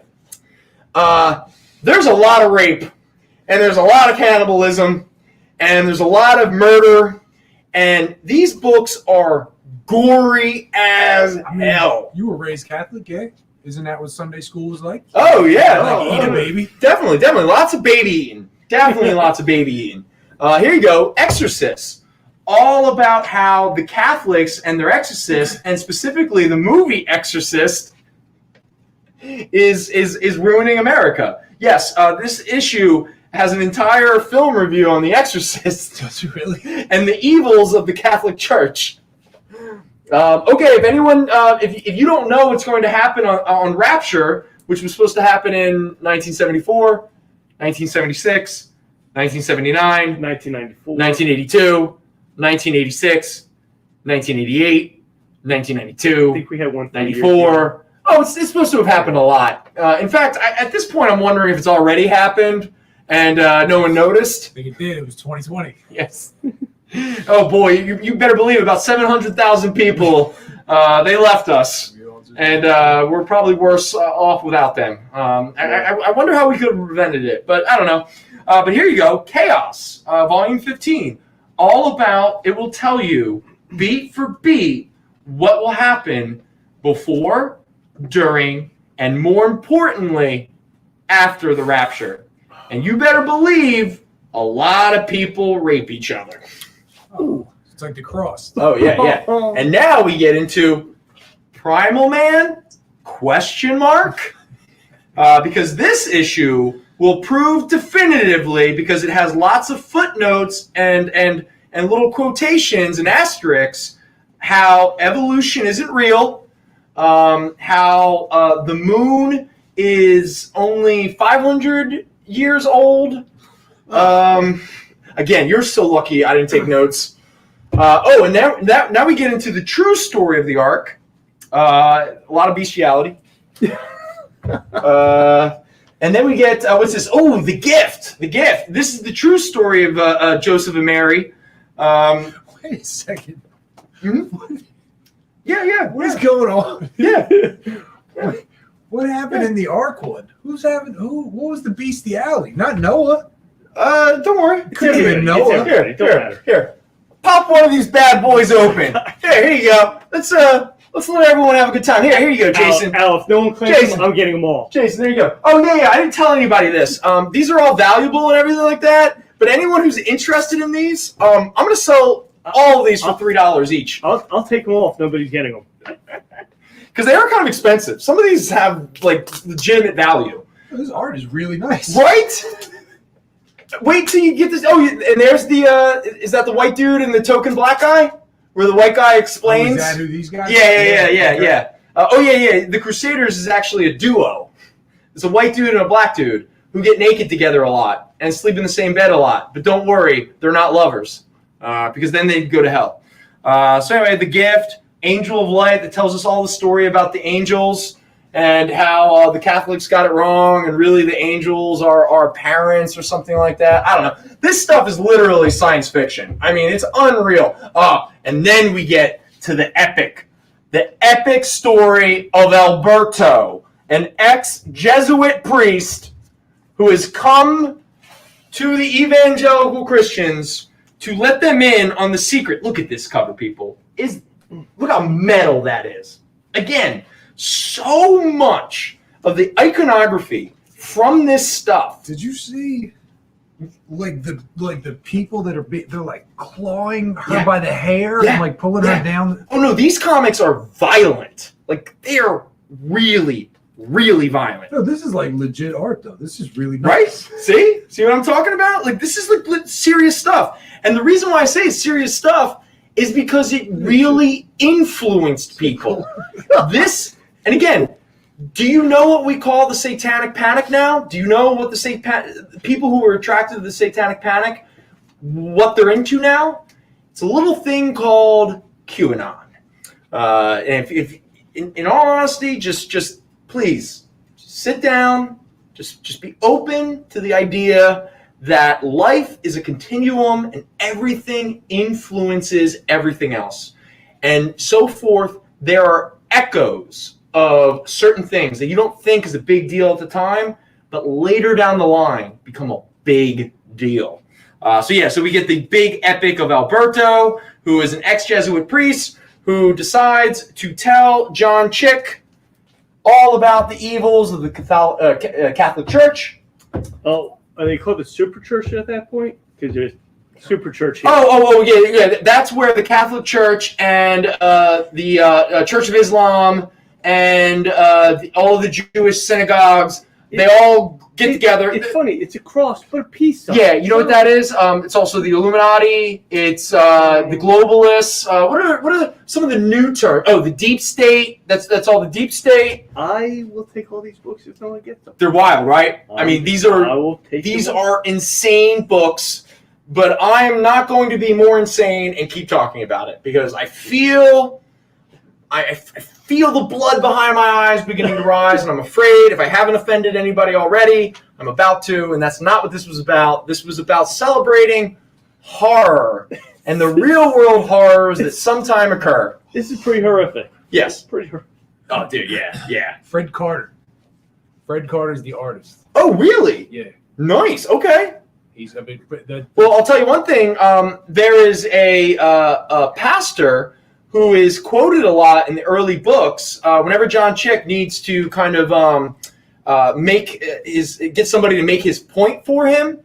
there's a lot of rape, and there's a lot of cannibalism, and there's a lot of murder, and these books are gory as hell. You were raised Catholic, yeah? Isn't that what Sunday school was like? Oh, yeah. Like eat a baby? Definitely. Lots of baby eating. Definitely lots of baby eating. Here you go. Exorcists. All about how the Catholics and their exorcists, and specifically the movie Exorcist, is ruining America. Yes, this issue has an entire film review on The Exorcist. Does it really? And the evils of the Catholic Church. Okay, if anyone, if you don't know what's going to happen on Rapture, which was supposed to happen in 1974, 1976, 1979, 1994, 1982, 1986, 1988, 1992, I think we had one 94. Oh, it's supposed to have happened a lot. In fact, at this point, I'm wondering if it's already happened and no one noticed. I think it did. It was 2020. Yes. Oh boy, you better believe about 700,000 people, they left us. And we're probably worse off without them. I wonder how we could have prevented it, but I don't know. But here you go, Chaos, Volume 15. All about, it will tell you, beat for beat, what will happen before, during, and more importantly, after the rapture. And you better believe a lot of people rape each other. Oh, it's like the cross. Oh, yeah. And now we get into Primal Man? Question mark? Because this issue will prove definitively, because it has lots of footnotes and little quotations and asterisks, how evolution isn't real, how the moon is only 500 years old. Again, you're so lucky I didn't take notes. And now we get into the true story of the arc. A lot of bestiality. And then we get, what's this? Oh, the gift. The gift. This is the true story of Joseph and Mary. Wait a second. Mm-hmm. Yeah. What is going on? Yeah. What happened in the arc one? What was the bestiality? Not Noah. Don't worry. Couldn't even Noah. Here. Pop one of these bad boys open. Here you go. Let's let everyone have a good time. Here you go, Jason. Al, if no one claims them, I'm getting them all. Jason, there you go. Oh, yeah, I didn't tell anybody this. These are all valuable and everything like that, but anyone who's interested in these, I'm going to sell all of these for $3 each. I'll take them all if nobody's getting them. Because they are kind of expensive. Some of these have, legitimate value. This art is really nice. Right? Wait till you get this. Oh, and there's the, is that the white dude and the token black guy? Where the white guy explains. Is that who these guys are? Yeah. The Crusaders is actually a duo. It's a white dude and a black dude who get naked together a lot and sleep in the same bed a lot. But don't worry, they're not lovers because then they'd go to hell. So anyway, the gift, Angel of Light, that tells us all the story about the angels and how the Catholics got it wrong and really the angels are our parents or something like that. I don't know. This stuff is literally science fiction. I mean, it's unreal. And then we get to the epic story of Alberto, an ex-Jesuit priest who has come to the evangelical Christians to let them in on the secret. Look at this cover, people. Look how metal that is. Again, so much of the iconography from this stuff. Did you see the people that are they're clawing her by the hair and pulling her down? Oh no, these comics are violent. They are really, really violent. No, this is legit art though. This is really nice. Right? See what I'm talking about? This is serious stuff. And the reason why I say it's serious stuff is because it really influenced people. And again, do you know what we call the Satanic Panic now? Do you know what the people who were attracted to the Satanic Panic, what they're into now? It's a little thing called QAnon. And if in all honesty, just please sit down, just be open to the idea that life is a continuum and everything influences everything else. And so forth, there are echoes of certain things that you don't think is a big deal at the time, but later down the line become a big deal. So we get the big epic of Alberto, who is an ex-Jesuit priest who decides to tell John Chick all about the evils of the Catholic Church. Oh, are they called the Super Church at that point? Because there's Super Church here. Yeah. That's where the Catholic Church and the Church of Islam and all of the Jewish synagogues, they all get together. It's funny. It's a cross. Put a piece on. Yeah, you know what that is? It's also the Illuminati. It's the globalists. What are some of the new terms? Oh, the deep state. That's all the deep state. I will take all these books if no one gets them. They're wild, right? I mean, these are insane books. But I am not going to be more insane and keep talking about it because I feel the blood behind my eyes beginning to rise, and I'm afraid if I haven't offended anybody already, I'm about to, and that's not what this was about. This was about celebrating horror and the real-world horrors that sometime occur. This is pretty horrific. Yes. Pretty horrific. Oh, dude, yeah. Fred Carter. Fred Carter's the artist. Oh, really? Yeah. Nice. Okay. He's, I mean, Well, I'll tell you one thing. There is a pastor who is quoted a lot in the early books. Whenever John Chick needs to kind of get somebody to make his point for him,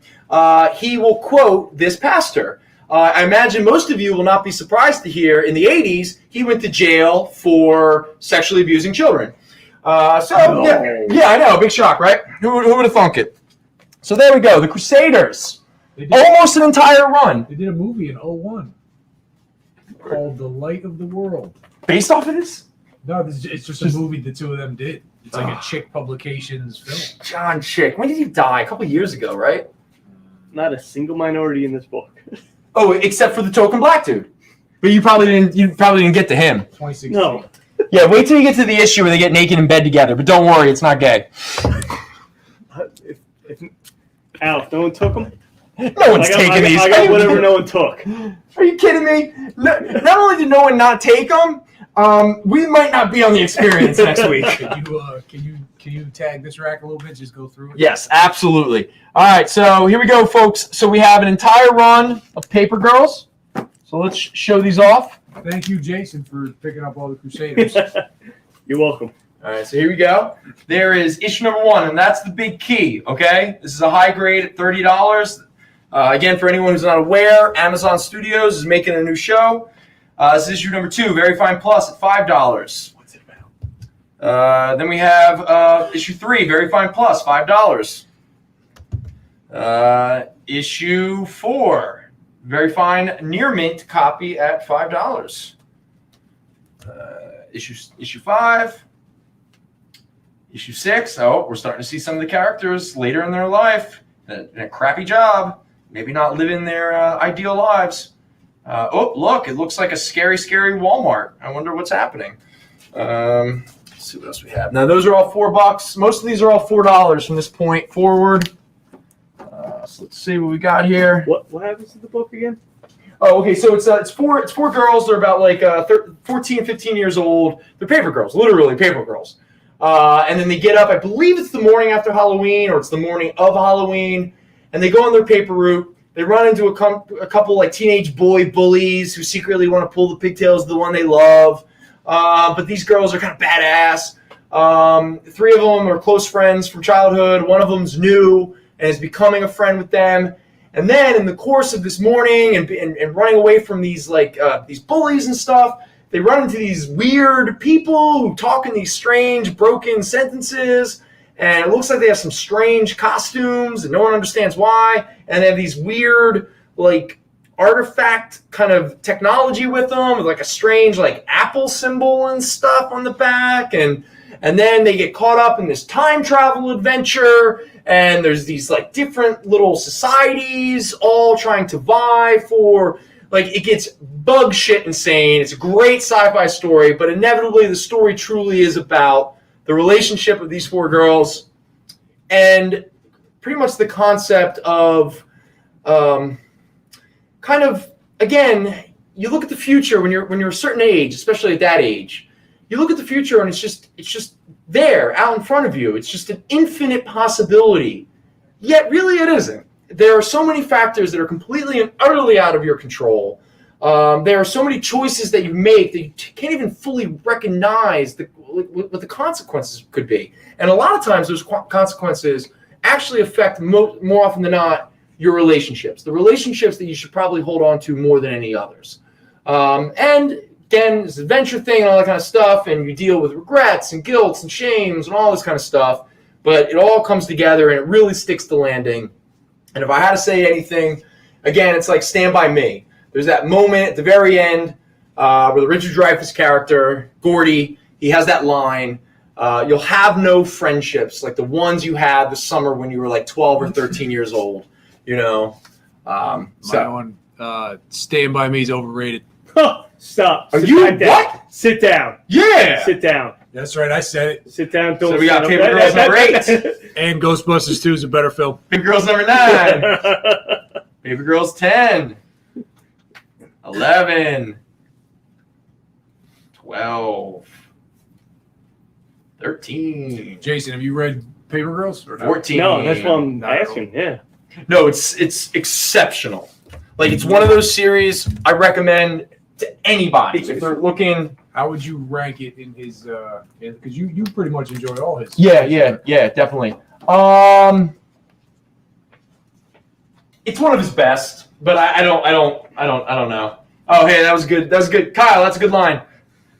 he will quote this pastor. I imagine most of you will not be surprised to hear in the 80s he went to jail for sexually abusing children. Yeah, I know, big shock, right? Who would have thunk it? So there we go, the Crusaders. Almost an entire run. They did a movie in 2001 called The Light of the World. Based off of this? No, it's just a movie the two of them did. It's like a Chick Publications film. John Chick. When did he die? A couple years ago, right? Not a single minority in this book. Oh, except for the token black dude. But you probably didn't get to him. 2016. No. Yeah, wait till you get to the issue where they get naked in bed together. But don't worry, it's not gay. If no one took them, No one's taking these. I got whatever no one took. Are you kidding me? Not only did no one not take them, we might not be on the experience next week. Can you tag this rack a little bit? Just go through it. Yes, absolutely. All right, so here we go, folks. So we have an entire run of Paper Girls. So let's show these off. Thank you, Jason, for picking up all the Crusaders. You're welcome. All right, so here we go. There is issue number 1, and that's the big key, okay? This is a high grade at $30. Again, for anyone who's not aware, Amazon Studios is making a new show. This is issue number 2, Very Fine Plus at $5. What's it about? Then we have issue 3, Very Fine Plus, $5. Issue 4, Very Fine Near Mint copy at $5. Issue 5. Issue 6, we're starting to see some of the characters later in their life in a crappy job, maybe not living their ideal lives. Look, it looks like a scary, scary Walmart. I wonder what's happening. Let's see what else we have. Now, those are all $4. Most of these are all $4 from this point forward. So let's see what we got here. What happens to the book again? Oh, okay, so it's four girls. They're about like 14, 15 years old. They're paper girls, literally paper girls. And then they get up, I believe it's the morning after Halloween or it's the morning of Halloween, and they go on their paper route. They run into a couple like teenage boy bullies who secretly want to pull the pigtails of the one they love. But these girls are kind of badass. 3 of them are close friends from childhood. One of them's new and is becoming a friend with them. And then in the course of this morning and running away from these bullies and stuff, they run into these weird people who talk in these strange, broken sentences, and it looks like they have some strange costumes, and no one understands why, and they have these weird, like, artifact kind of technology with them, with, like, a strange, like, Apple symbol and stuff on the back, and then they get caught up in this time travel adventure, and there's these, like, different little societies all trying to vie for... Like, it gets bug shit insane. It's a great sci-fi story, but inevitably the story truly is about the relationship of these 4 girls and pretty much the concept of kind of, again, you look at the future when you're a certain age, especially at that age, you look at the future and it's just there, out in front of you. It's just an infinite possibility, yet really it isn't. There are so many factors that are completely and utterly out of your control. There are so many choices that you make that you can't even fully recognize what the consequences could be. And a lot of times those consequences actually affect more often than not your relationships, the relationships that you should probably hold on to more than any others. And again, it's an adventure thing and all that kind of stuff, and you deal with regrets and guilts and shames and all this kind of stuff, but it all comes together and it really sticks the landing. And if I had to say anything, again, it's like Stand By Me. There's that moment at the very end where the Richard Dreyfuss character, Gordy, he has that line, you'll have no friendships like the ones you had the summer when you were like 12 or 13 years old, you know. My one, Stand By Me is overrated. Stop. Are Sit you back down. what? Sit down. Yeah. Sit down. That's right, I said it. Sit down. So we got Paper Girls number 8. And Ghostbusters 2 is a better film. Paper Girls number 9. Paper Girls 10. 11. 12. 13. Jason, have you read Paper Girls? Or not? 14. No, that's what I'm Not at all. asking. Yeah. No, it's exceptional. Like, it's one of those series I recommend to anybody if they're looking. How would you rank it in his? Because you pretty much enjoy all his. Yeah, definitely. It's one of his best, but I don't know. Oh, hey, that was good. That was good, Kyle. That's a good line.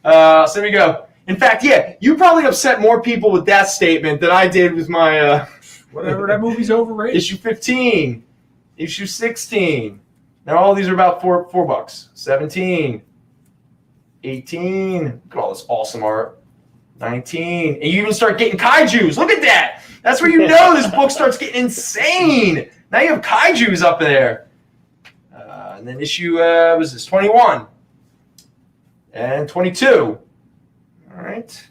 So there we go. In fact, yeah, you probably upset more people with that statement than I did with my Whatever, that movie's overrated. issue 15, issue 16. Now all these are about $4. 17, 18. Look at all this awesome art. 19, and you even start getting kaijus. Look at that. That's where you know this book starts getting insane. Now you have kaijus up there. And then issue was this 21 and 22. All right.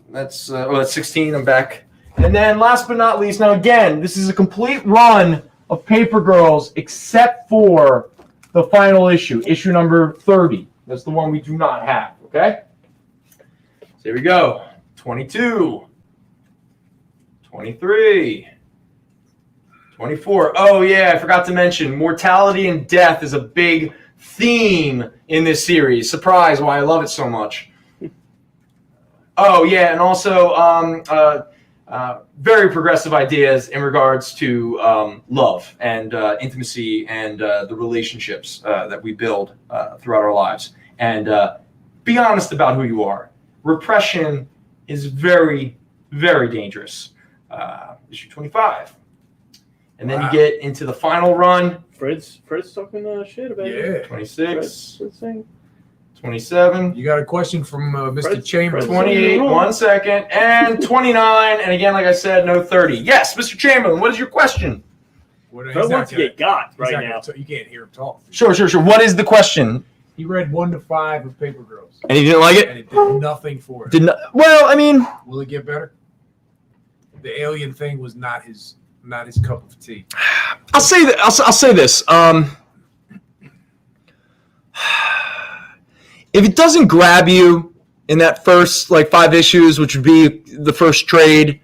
That's 16. I'm back. And then last but not least, now again, this is a complete run of Paper Girls except for the final issue number 30. That's the one we do not have. Okay. So here we go. 22, 23. 24. Oh, yeah, I forgot to mention, mortality and death is a big theme in this series. Surprise, why I love it so much. Oh, yeah, and also very progressive ideas in regards to love and intimacy and the relationships that we build throughout our lives. And be honest about who you are. Repression is very, very dangerous. Issue 25. And then you get into the final run. Fred's talking shit about Yeah. it. 26, Fred's saying. 27, You got a question from Mr. Chambers. 28, 1 second, and 29. And again, like I said, no 30. Yes, Mr. Chamberlain, what is your question? Fred wants to get got right now. You can't hear him talk. Sure. What is the question? He read 1 to 5 of Paper Girls, And he didn't like and it? it did nothing for him. Did not. Well, I mean, Will it get better? The alien thing was not his cup of tea. I'll say that. I'll say this. If it doesn't grab you in that first 5 issues, which would be the first trade,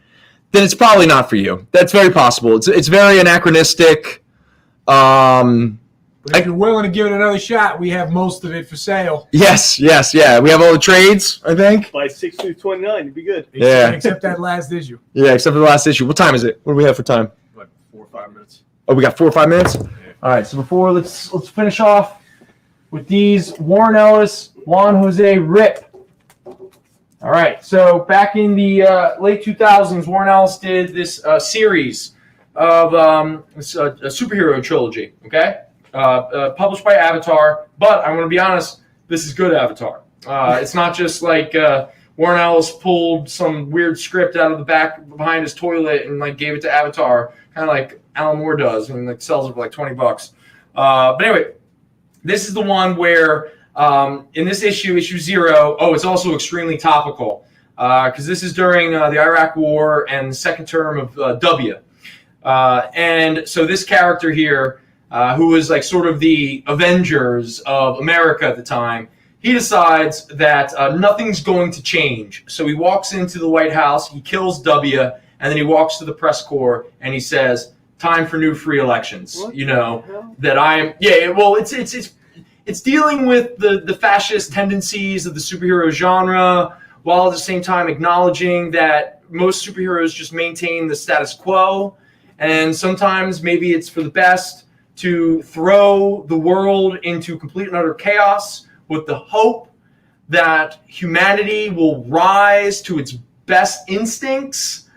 then it's probably not for you. That's very possible. It's very anachronistic. But if you're willing to give it another shot, we have most of it for sale. Yes, yeah. We have all the trades, I think. By 6 through 29, it'd be good. Yeah. Except that last issue. Yeah, except for the last issue. What time is it? What do we have for time? What, 4 or 5 minutes? Oh, we got 4 or 5 minutes? All right, so before let's finish off with these Warren Ellis, Juan Jose Rip. All right, so back in the late 2000s, Warren Ellis did this series of a superhero trilogy, okay? Published by Avatar, but I'm going to be honest, this is good Avatar. It's not just like Warren Ellis pulled some weird script out of the back behind his toilet and gave it to Avatar, kind of like Alan Moore does, and sells it for $20. But anyway, this is the one where in this issue 0, it's also extremely topical because this is during the Iraq War and the second term of W. And so this character here, who was sort of the Avengers of America at the time, he decides that nothing's going to change. So he walks into the White House, he kills W, and then he walks to the press corps and he says, "Time for new free elections." What That I'm. Yeah, well, it's dealing with the fascist tendencies of the superhero genre, while at the same time acknowledging that most superheroes just maintain the status quo, and sometimes maybe it's for the best to throw the world into complete and utter chaos with the hope that humanity will rise to its best instincts.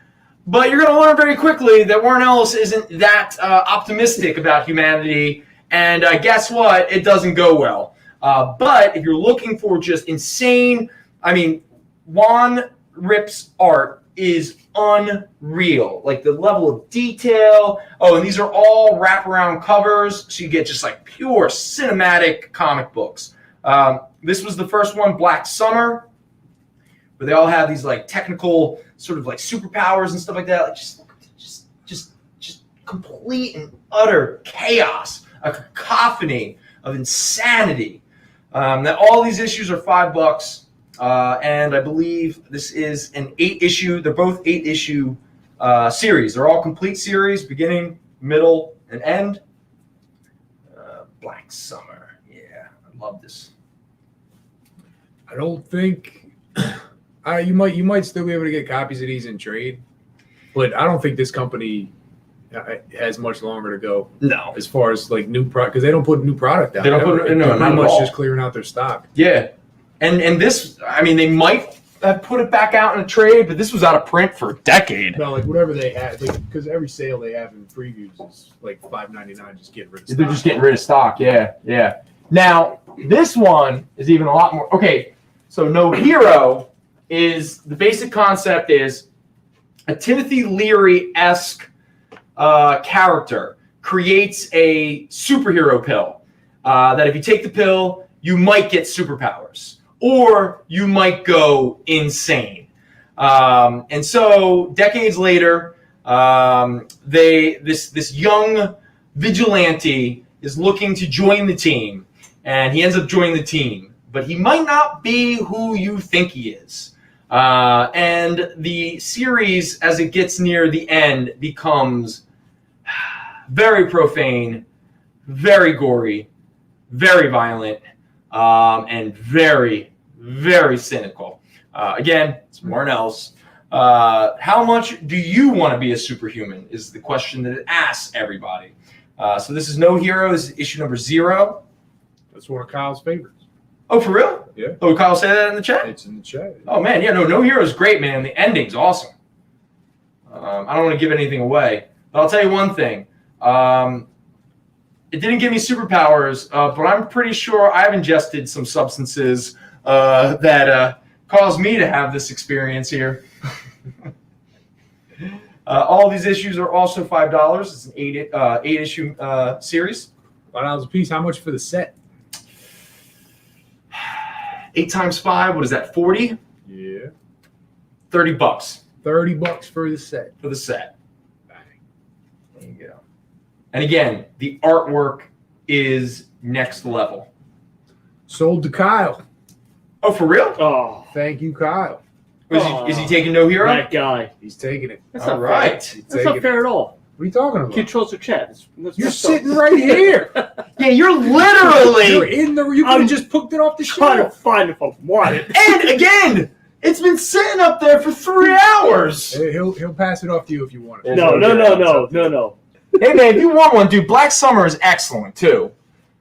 But you're going to learn very quickly that Warren Ellis isn't that optimistic about humanity, and guess what? It doesn't go well. But if you're looking for just insane, Juan Rip's art is unreal. The level of detail. Oh, and these are all wraparound covers, so you get just pure cinematic comic books. This was the first one, Black Summer, where they all have these technical sort of superpowers and stuff like that. Just complete and utter chaos, a cacophony of insanity. That all these issues are $5. And I believe this is an 8-issue. They're both 8-issue series. They're all complete series, beginning, middle, and end. Black Summer. Yeah, I love this. I don't think you might still be able to get copies of these in trade, but I don't think this company has much longer to go. No, as far as like new product, because they don't put new product out. They don't put not at much, all. just clearing out their stock. Yeah, and this, I mean, they might have put it back out in a trade, but this was out of print for a decade. No, like whatever they had, because every sale they have in previews is like $5.99. Just getting rid of stock. They're just getting rid of stock. Yeah. Now this one is even a lot more. Okay, so No Hero is the basic concept is a Timothy Leary-esque character creates a superhero pill that if you take the pill, you might get superpowers or you might go insane. And so decades later, this young vigilante is looking to join the team, and he ends up joining the team, but he might not be who you think he is. And the series, as it gets near the end, becomes very profane, very gory, very violent, and very, very cynical. Again, it's Warren Ellis. How much do you want to be a superhuman is the question that it asks everybody. So this is No Hero. This is issue number 0. That's one of Kyle's favorites. Oh, for real? Yeah. Oh, Kyle say that in the chat? It's in the chat. Oh, man. Yeah, No Hero is great, man. The ending's awesome. I don't want to give anything away, but I'll tell you one thing. It didn't give me superpowers, but I'm pretty sure I've ingested some substances that caused me to have this experience here. All these issues are also $5. It's an 8-issue series. $5 a piece. How much for the set? 8 times 5, what is that, 40? Yeah. $30. $30 for the set. For the set. There you go. And again, the artwork is next level. Sold to Kyle. Oh, for real? Oh, Thank you, Kyle. Is he taking No Hero? that guy. He's taking it. That's All not right. fair. That's not fair at all. What are you talking about? Controls your chat. You're sitting right here. Yeah, you're You're literally. in the. You could have just picked it off the Trying to shelf. find if I want it. And again, it's been sitting up there for 3 hours. Hey, he'll pass it off to you if you want it. No. Hey, man, if you want one, dude, Black Summer is excellent, too.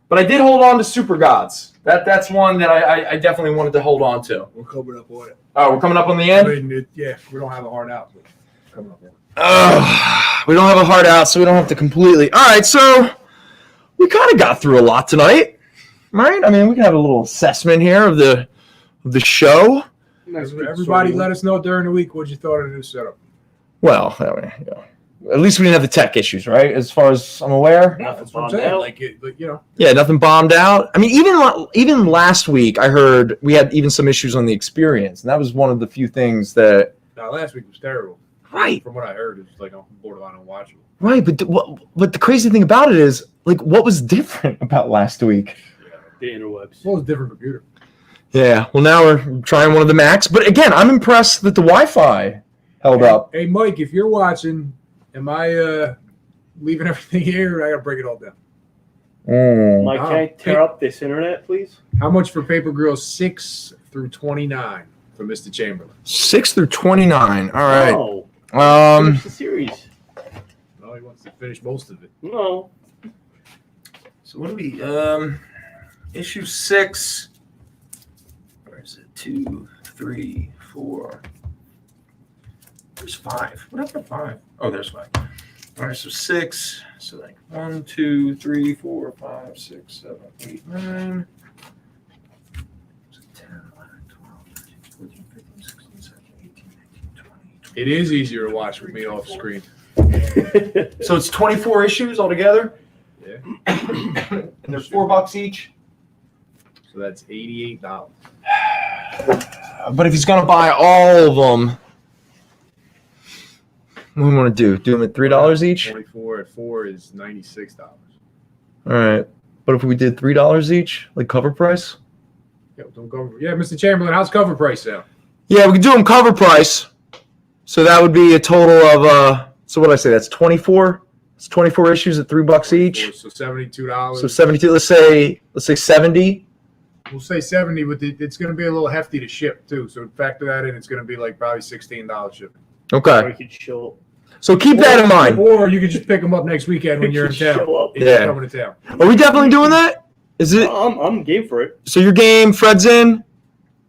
But I did hold on to Super Gods. That's one that I definitely wanted to hold on to. We're coming up on it. Oh, we're coming up on the I end? mean, yeah, we don't have a hard out. But coming up on it. We don't have a hard out, so we don't have to completely. All right, so we kind of got through a lot tonight, right? I mean, we can have a little assessment here of the show. Everybody, let us know during the week what you thought of the new setup. Well, I mean, you know, at least we didn't have the tech issues, right? As far as I'm aware. That's what I'm saying. Like, you know. Yeah, nothing bombed out. I mean, even last week, I heard we had even some issues on the experience, and that was one of the few things that. Now, last week was terrible. Right. From what I heard, it was like borderline unwatchable. Right, but the crazy thing about it is, like, what was different about last week? The interwebs. Well, it's a different computer. Yeah, well, now we're trying one of the Macs. But again, I'm impressed that the Wi-Fi held up. Hey, Mike, if you're watching, am I leaving everything here? I got to break it all down. Mike, can I tear up this internet, please? How much for Paper Girls 6 through 29 for Mr. Chamberlain? 6 through 29. All right. No. Finish the series. No, he wants to finish most of it. No. So what do we? Issue 6. Where is it? 2, 3, 4. There's 5. What happened to 5? Oh, there's 5. All right, so 6. So like 1, 2, 3, 4, 5, 6, 7, 8, 9. 10, 11, 12, 13, 14, 15, 16, 17, 18, 19, 20. It is easier to watch with me off screen. So it's 24 issues altogether? Yeah. And there's $4 each? So that's $88. But if he's going to buy all of them, what do we want to do? Do them at $3 each? 24 at 4 is $96. All right. But if we did $3 each, like cover price? Yeah, Mr. Chamberlain, how's cover price now? Yeah, we can do them cover price. So that would be a total of so what did I say? That's 24. It's 24 issues at $3 each. So $72. So 72. Let's say 70. We'll say 70, but it's going to be a little hefty to ship too. So factor that in. It's going to be like probably $16 shipping. Okay. Or you could show. So keep that in mind. Or you could just pick them up next weekend when you're in town. Show up. If you're coming to town. Are we definitely doing that? Is it? I'm game for it. So your game, Fred's in.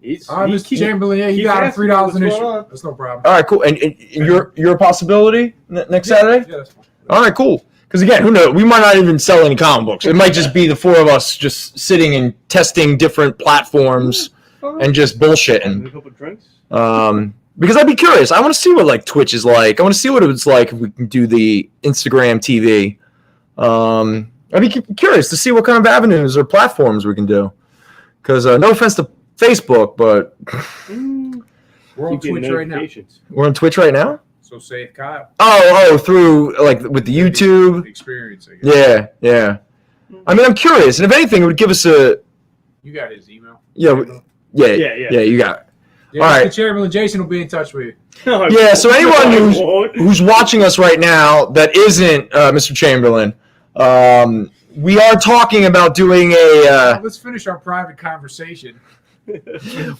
Mr. Chamberlain, yeah, you got $3 an issue. That's no problem. All right, cool. And you're a possibility next Saturday? Yeah, that's fine. All right, cool. Because again, who knows? We might not even sell any comic books. It might just be the four of us just sitting and testing different platforms and just bullshitting. A couple drinks. Because I'd be curious. I want to see what like Twitch is like. I want to see what it's like if we can do the Instagram TV. I'd be curious to see what kind of avenues or platforms we can do. Because no offense to Facebook, but we're on Twitch right now. We're on Twitch right now? So say it, Kyle. Oh, through like with the YouTube experience. I guess. Yeah. I mean, I'm curious, and if anything, it would give us a. You got his email. Yeah. You got it. Yeah, all right. Mr. Chamberlain, Jason will be in touch with you. Yeah. So anyone who's watching us right now that isn't Mr. Chamberlain, we are talking about doing a. Let's finish our private conversation. Well,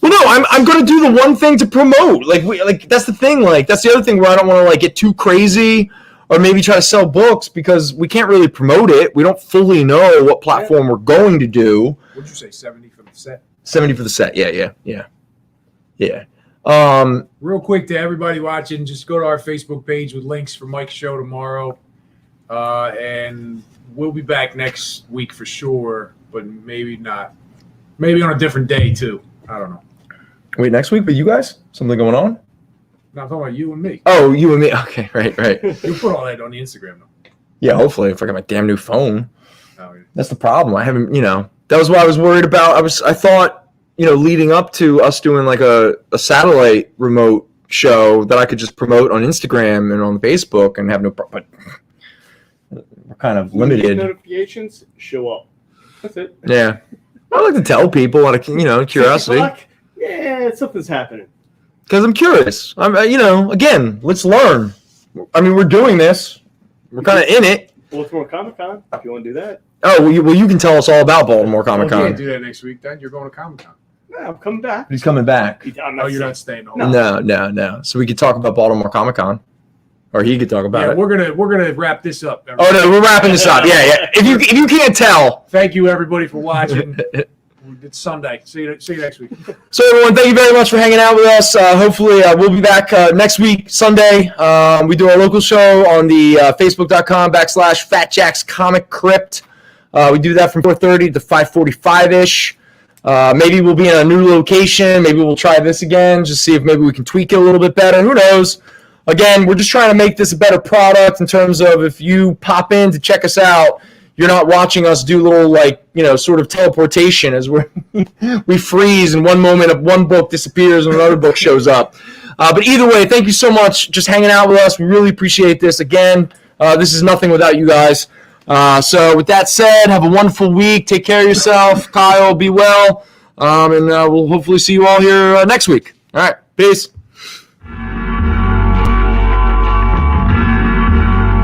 no, I'm going to do the one thing to promote. Like that's the thing. Like that's the other thing where I don't want to like get too crazy or maybe try to sell books because we can't really promote it. We don't fully know what platform we're going to do. What'd you say? 70 for the set. 70 for the set. Yeah. Real quick to everybody watching, just go to our Facebook page with links for Mike's show tomorrow, and we'll be back next week for sure, but maybe not. Maybe on a different day, too. I don't know. Wait, next week with you guys? Something going on? No, I'm talking about you and me. Oh, you and me. Okay, right. You'll put all that on the Instagram, though. Yeah, hopefully, if I got my damn new phone. Oh, yeah. That's the problem. I haven't, that was what I was worried about. I thought, leading up to us doing like a satellite remote show that I could just promote on Instagram and on Facebook and have no problem. But we're kind of limited. Notifications show up. That's it. Yeah. I like to tell people out of, curiosity. Yeah, something's happening. Because I'm curious. Again, let's learn. I mean, we're doing this. We're kind of in it. Baltimore Comic-Con, if you want to do that. Oh, well, you can tell us all about Baltimore Comic-Con. You can't do that next week, then. You're going to Comic-Con. Yeah, I'm coming back. He's coming back. You're not staying home. No. So we could talk about Baltimore Comic-Con. Or he could talk about it. We're gonna wrap this up. Everybody. Oh no, we're wrapping this up. Yeah. If you can't tell, thank you everybody for watching. It's Sunday. See you next week. So everyone, thank you very much for hanging out with us. Hopefully we'll be back next week Sunday. We do our local show on the Facebook.com/FatJack's Comicrypt. We do that from 4:30 to 5:45 ish. Maybe we'll be in a new location. Maybe we'll try this again. Just see if maybe we can tweak it a little bit better. Who knows? Again, we're just trying to make this a better product in terms of if you pop in to check us out, you're not watching us do little sort of teleportation as we freeze and one moment one book disappears and another book shows up. But either way, thank you so much just hanging out with us. We really appreciate this. Again, this is nothing without you guys. So with that said, have a wonderful week. Take care of yourself. Kyle, be well. And we'll hopefully see you all here next week. All right. Peace.